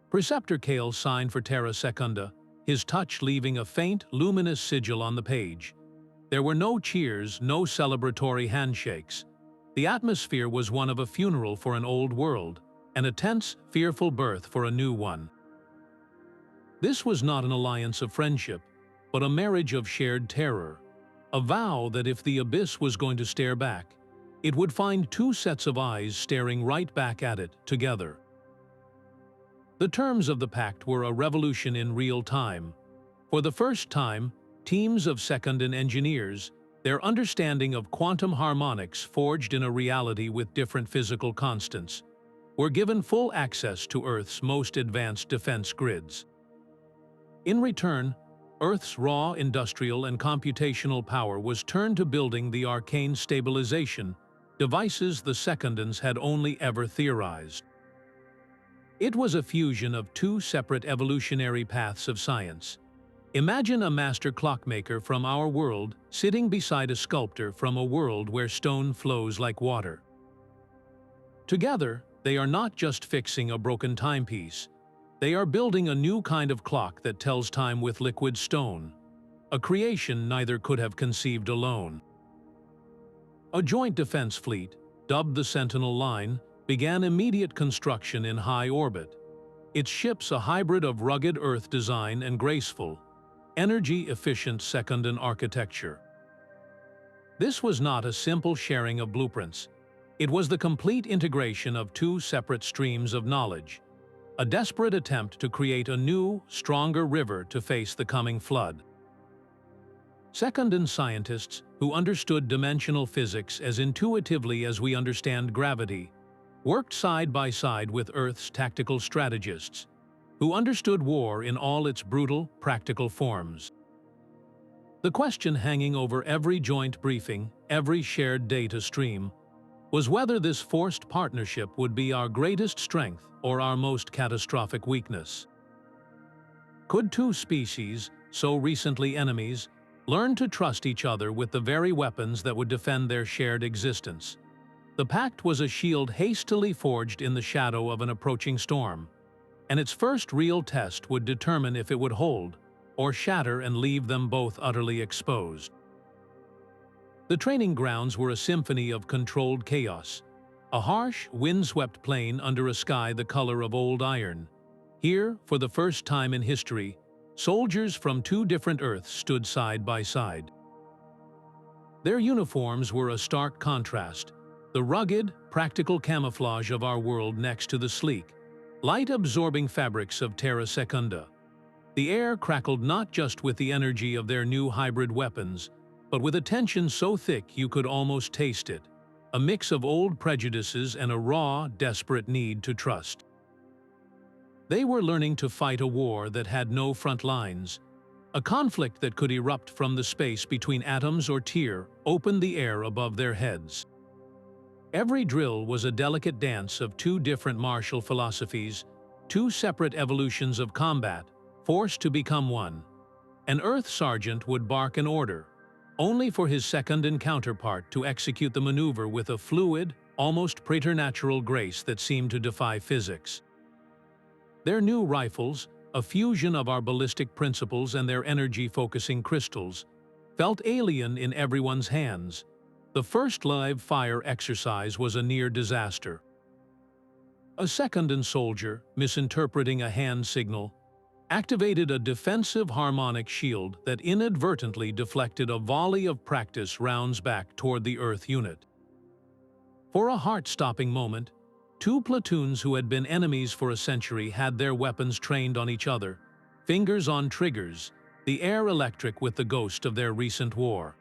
Preceptor Kale signed for Terra Secunda, his touch leaving a faint, luminous sigil on the page. There were no cheers, no celebratory handshakes. The atmosphere was one of a funeral for an old world, and a tense, fearful birth for a new one. This was not an alliance of friendship, but a marriage of shared terror, a vow that if the abyss was going to stare back, it would find two sets of eyes staring right back at it, together. The terms of the pact were a revolution in real time. For the first time, teams of Secundan engineers, their understanding of quantum harmonics forged in a reality with different physical constants, were given full access to Earth's most advanced defense grids. In return, Earth's raw industrial and computational power was turned to building the arcane stabilization devices the Secundans had only ever theorized. It was a fusion of two separate evolutionary paths of science. Imagine a master clockmaker from our world sitting beside a sculptor from a world where stone flows like water. Together, they are not just fixing a broken timepiece. They are building a new kind of clock that tells time with liquid stone, a creation neither could have conceived alone. A joint defense fleet, dubbed the Sentinel Line, began immediate construction in high orbit. Its ships a hybrid of rugged Earth design and graceful, energy-efficient Secundan architecture. This was not a simple sharing of blueprints. It was the complete integration of two separate streams of knowledge, a desperate attempt to create a new, stronger river to face the coming flood. Secundan scientists, who understood dimensional physics as intuitively as we understand gravity, worked side by side with Earth's tactical strategists, who understood war in all its brutal, practical forms. The question hanging over every joint briefing, every shared data stream, was whether this forced partnership would be our greatest strength or our most catastrophic weakness. Could two species, so recently enemies, learn to trust each other with the very weapons that would defend their shared existence? The pact was a shield hastily forged in the shadow of an approaching storm, and its first real test would determine if it would hold, or shatter and leave them both utterly exposed. The training grounds were a symphony of controlled chaos, a harsh, windswept plain under a sky the color of old iron. Here, for the first time in history, soldiers from two different Earths stood side by side. Their uniforms were a stark contrast, the rugged, practical camouflage of our world next to the sleek, light-absorbing fabrics of Terra Secunda. The air crackled not just with the energy of their new hybrid weapons, but with a tension so thick you could almost taste it, a mix of old prejudices and a raw, desperate need to trust. They were learning to fight a war that had no front lines. A conflict that could erupt from the space between atoms or tear opened the air above their heads. Every drill was a delicate dance of two different martial philosophies, two separate evolutions of combat, forced to become one. An Earth sergeant would bark an order, only for his second counterpart to execute the maneuver with a fluid, almost preternatural grace that seemed to defy physics. Their new rifles, a fusion of our ballistic principles and their energy-focusing crystals, felt alien in everyone's hands. The first live fire exercise was a near disaster. A second soldier, misinterpreting a hand signal, activated a defensive harmonic shield that inadvertently deflected a volley of practice rounds back toward the Earth unit. For a heart-stopping moment, two platoons who had been enemies for a century had their weapons trained on each other, fingers on triggers, the air electric with the ghost of their recent war.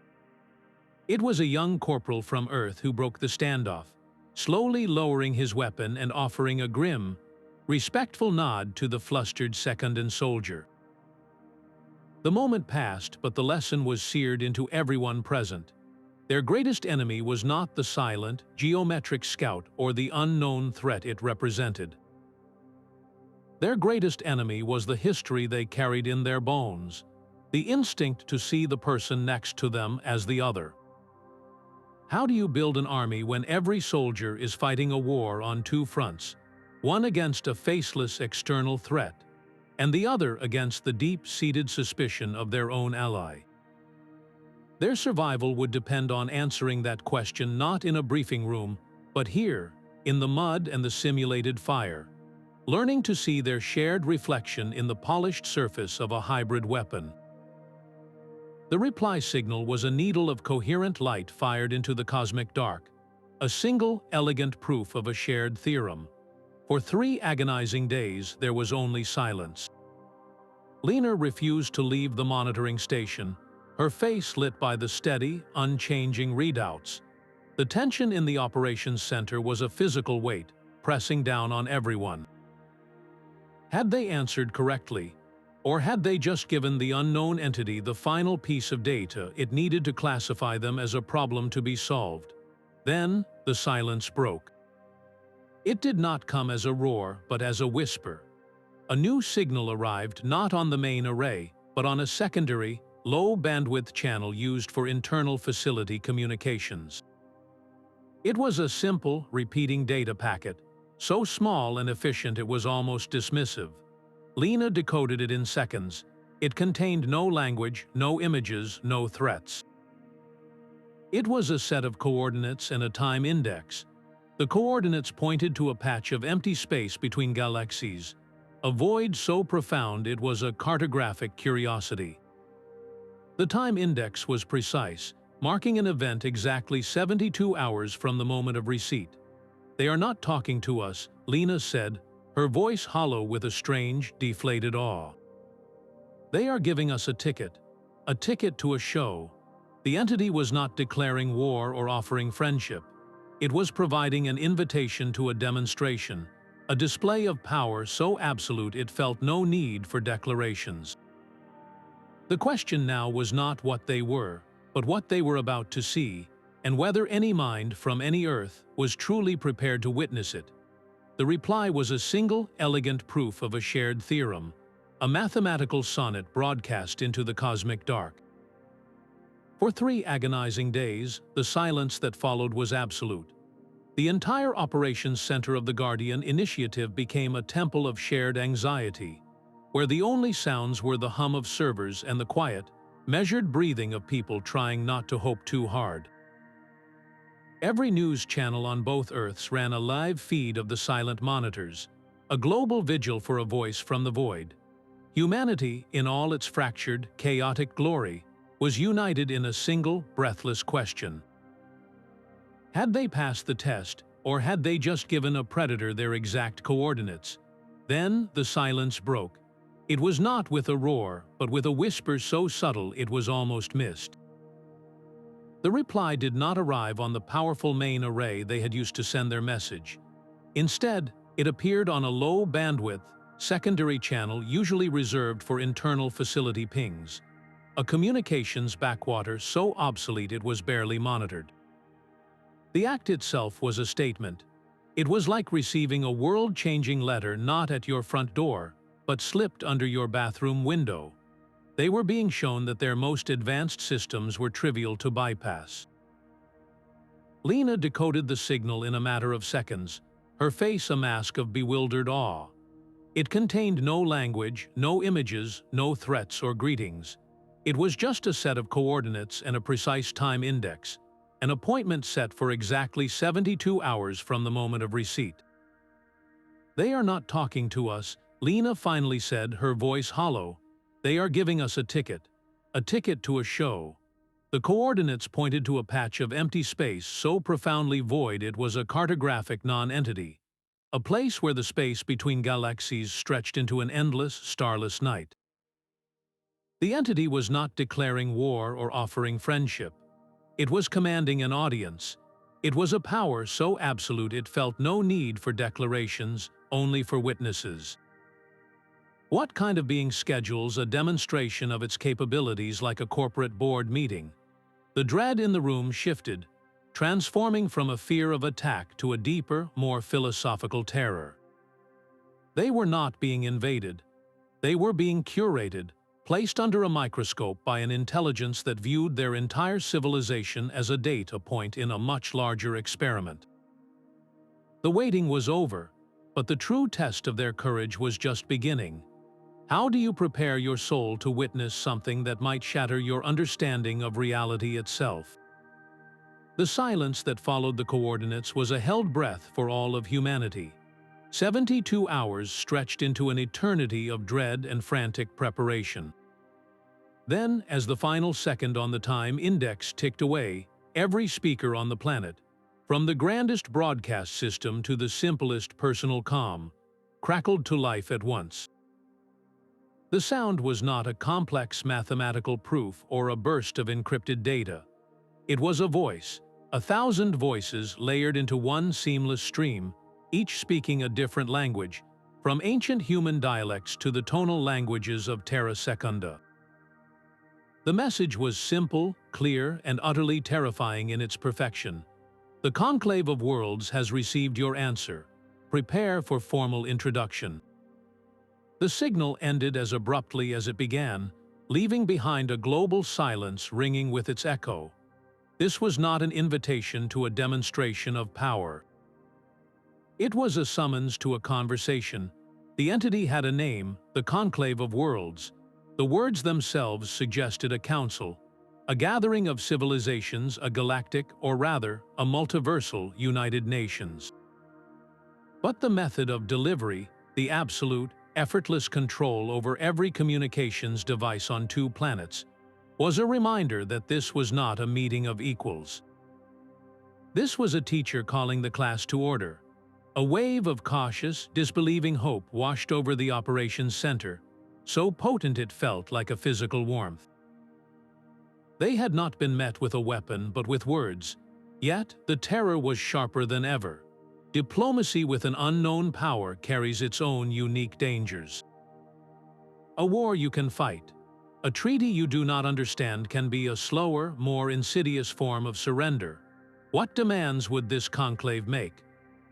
It was a young corporal from Earth who broke the standoff, slowly lowering his weapon and offering a grim, respectful nod to the flustered second soldier. The moment passed, but the lesson was seared into everyone present. Their greatest enemy was not the silent, geometric scout or the unknown threat it represented. Their greatest enemy was the history they carried in their bones, the instinct to see the person next to them as the other. How do you build an army when every soldier is fighting a war on two fronts, one against a faceless external threat, and the other against the deep-seated suspicion of their own ally? Their survival would depend on answering that question not in a briefing room, but here, in the mud and the simulated fire, learning to see their shared reflection in the polished surface of a hybrid weapon. The reply signal was a needle of coherent light fired into the cosmic dark, a single, elegant proof of a shared theorem. For 3 agonizing days, there was only silence. Lena refused to leave the monitoring station, her face lit by the steady, unchanging readouts. The tension in the operations center was a physical weight, pressing down on everyone. Had they answered correctly, or had they just given the unknown entity the final piece of data it needed to classify them as a problem to be solved? Then, the silence broke. It did not come as a roar, but as a whisper. A new signal arrived not on the main array, but on a secondary, low-bandwidth channel used for internal facility communications. It was a simple, repeating data packet, so small and efficient it was almost dismissive. Lena decoded it in seconds. It contained no language, no images, no threats. It was a set of coordinates and a time index. The coordinates pointed to a patch of empty space between galaxies, a void so profound it was a cartographic curiosity. The time index was precise, marking an event exactly 72 hours from the moment of receipt. "They are not talking to us," Lena said, her voice hollow with a strange, deflated awe. "They are giving us a ticket to a show." The entity was not declaring war or offering friendship. It was providing an invitation to a demonstration, a display of power so absolute it felt no need for declarations. The question now was not what they were, but what they were about to see, and whether any mind from any Earth was truly prepared to witness it. The reply was a single, elegant proof of a shared theorem, a mathematical sonnet broadcast into the cosmic dark. For 3 agonizing days, the silence that followed was absolute. The entire operations center of the Guardian Initiative became a temple of shared anxiety, where the only sounds were the hum of servers and the quiet, measured breathing of people trying not to hope too hard. Every news channel on both Earths ran a live feed of the silent monitors, a global vigil for a voice from the void. Humanity, in all its fractured, chaotic glory, was united in a single, breathless question. Had they passed the test, or had they just given a predator their exact coordinates? Then the silence broke. It was not with a roar, but with a whisper so subtle it was almost missed. The reply did not arrive on the powerful main array they had used to send their message. Instead, it appeared on a low-bandwidth, secondary channel usually reserved for internal facility pings, a communications backwater so obsolete it was barely monitored. The act itself was a statement. It was like receiving a world-changing letter not at your front door, but slipped under your bathroom window. They were being shown that their most advanced systems were trivial to bypass. Lena decoded the signal in a matter of seconds, her face a mask of bewildered awe. It contained no language, no images, no threats or greetings. It was just a set of coordinates and a precise time index, an appointment set for exactly 72 hours from the moment of receipt. "They are not talking to us," Lena finally said, her voice hollow. "They are giving us a ticket to a show." The coordinates pointed to a patch of empty space so profoundly void it was a cartographic non-entity, a place where the space between galaxies stretched into an endless, starless night. The entity was not declaring war or offering friendship. It was commanding an audience. It was a power so absolute it felt no need for declarations, only for witnesses. What kind of being schedules a demonstration of its capabilities like a corporate board meeting? The dread in the room shifted, transforming from a fear of attack to a deeper, more philosophical terror. They were not being invaded. They were being curated, placed under a microscope by an intelligence that viewed their entire civilization as a data point in a much larger experiment. The waiting was over, but the true test of their courage was just beginning. How do you prepare your soul to witness something that might shatter your understanding of reality itself? The silence that followed the coordinates was a held breath for all of humanity. 72 hours stretched into an eternity of dread and frantic preparation. Then, as the final second on the time index ticked away, every speaker on the planet, from the grandest broadcast system to the simplest personal comm, crackled to life at once. The sound was not a complex mathematical proof or a burst of encrypted data. It was a voice, 1,000 voices layered into one seamless stream, each speaking a different language, from ancient human dialects to the tonal languages of Terra Secunda. The message was simple, clear, and utterly terrifying in its perfection. The Conclave of Worlds has received your answer. Prepare for formal introduction. The signal ended as abruptly as it began, leaving behind a global silence ringing with its echo. This was not an invitation to a demonstration of power. It was a summons to a conversation. The entity had a name, the Conclave of Worlds. The words themselves suggested a council, a gathering of civilizations, a galactic, or rather, a multiversal United Nations. But the method of delivery, the absolute, effortless control over every communications device on 2 planets, was a reminder that this was not a meeting of equals. This was a teacher calling the class to order. A wave of cautious, disbelieving hope washed over the operations center, so potent it felt like a physical warmth. They had not been met with a weapon but with words, yet the terror was sharper than ever. Diplomacy with an unknown power carries its own unique dangers. A war you can fight. A treaty you do not understand can be a slower, more insidious form of surrender. What demands would this conclave make?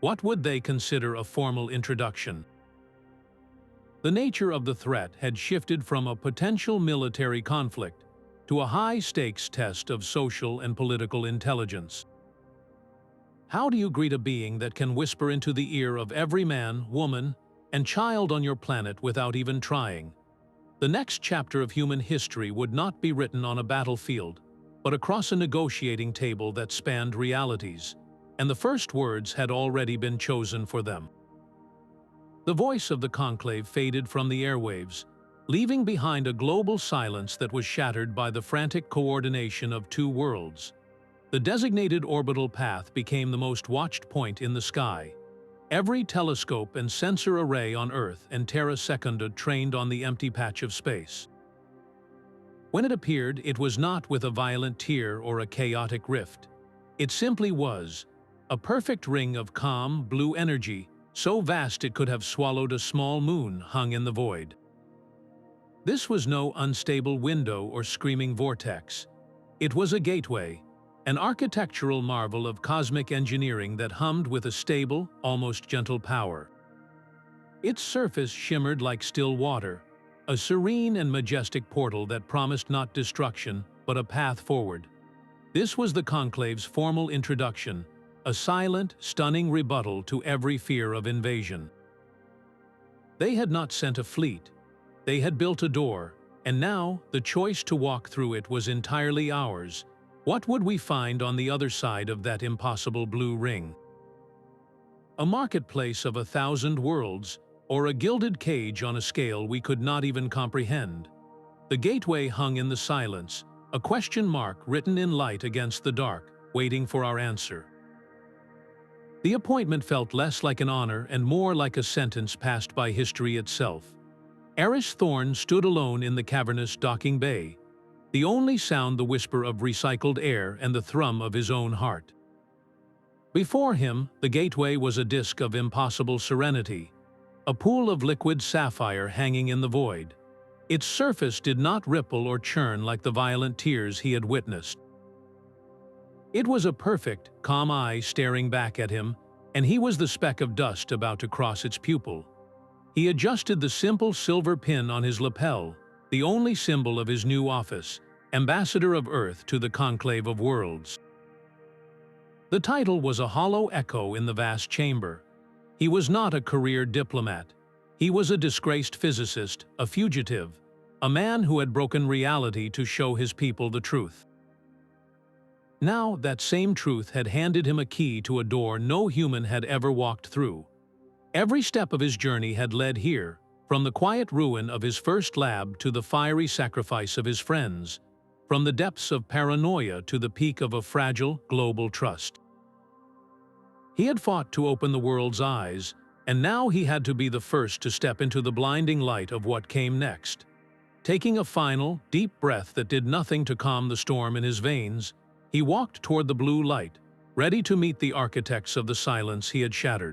What would they consider a formal introduction? The nature of the threat had shifted from a potential military conflict to a high-stakes test of social and political intelligence. How do you greet a being that can whisper into the ear of every man, woman, and child on your planet without even trying? The next chapter of human history would not be written on a battlefield, but across a negotiating table that spanned realities, and the first words had already been chosen for them. The voice of the conclave faded from the airwaves, leaving behind a global silence that was shattered by the frantic coordination of 2 worlds. The designated orbital path became the most watched point in the sky. Every telescope and sensor array on Earth and Terra Secunda trained on the empty patch of space. When it appeared, it was not with a violent tear or a chaotic rift. It simply was a perfect ring of calm, blue energy, so vast it could have swallowed a small moon hung in the void. This was no unstable window or screaming vortex. It was a gateway, an architectural marvel of cosmic engineering that hummed with a stable, almost gentle power. Its surface shimmered like still water, a serene and majestic portal that promised not destruction, but a path forward. This was the Conclave's formal introduction, a silent, stunning rebuttal to every fear of invasion. They had not sent a fleet. They had built a door, and now the choice to walk through it was entirely ours. What would we find on the other side of that impossible blue ring? A marketplace of 1,000 worlds, or a gilded cage on a scale we could not even comprehend. The gateway hung in the silence, a question mark written in light against the dark, waiting for our answer. The appointment felt less like an honor and more like a sentence passed by history itself. Aris Thorne stood alone in the cavernous docking bay, the only sound the whisper of recycled air and the thrum of his own heart. Before him, the gateway was a disk of impossible serenity, a pool of liquid sapphire hanging in the void. Its surface did not ripple or churn like the violent tears he had witnessed. It was a perfect, calm eye staring back at him, and he was the speck of dust about to cross its pupil. He adjusted the simple silver pin on his lapel, the only symbol of his new office, Ambassador of Earth to the Conclave of Worlds. The title was a hollow echo in the vast chamber. He was not a career diplomat. He was a disgraced physicist, a fugitive, a man who had broken reality to show his people the truth. Now that same truth had handed him a key to a door no human had ever walked through. Every step of his journey had led here, from the quiet ruin of his first lab to the fiery sacrifice of his friends, from the depths of paranoia to the peak of a fragile, global trust. He had fought to open the world's eyes, and now he had to be the first to step into the blinding light of what came next. Taking a final, deep breath that did nothing to calm the storm in his veins, he walked toward the blue light, ready to meet the architects of the silence he had shattered.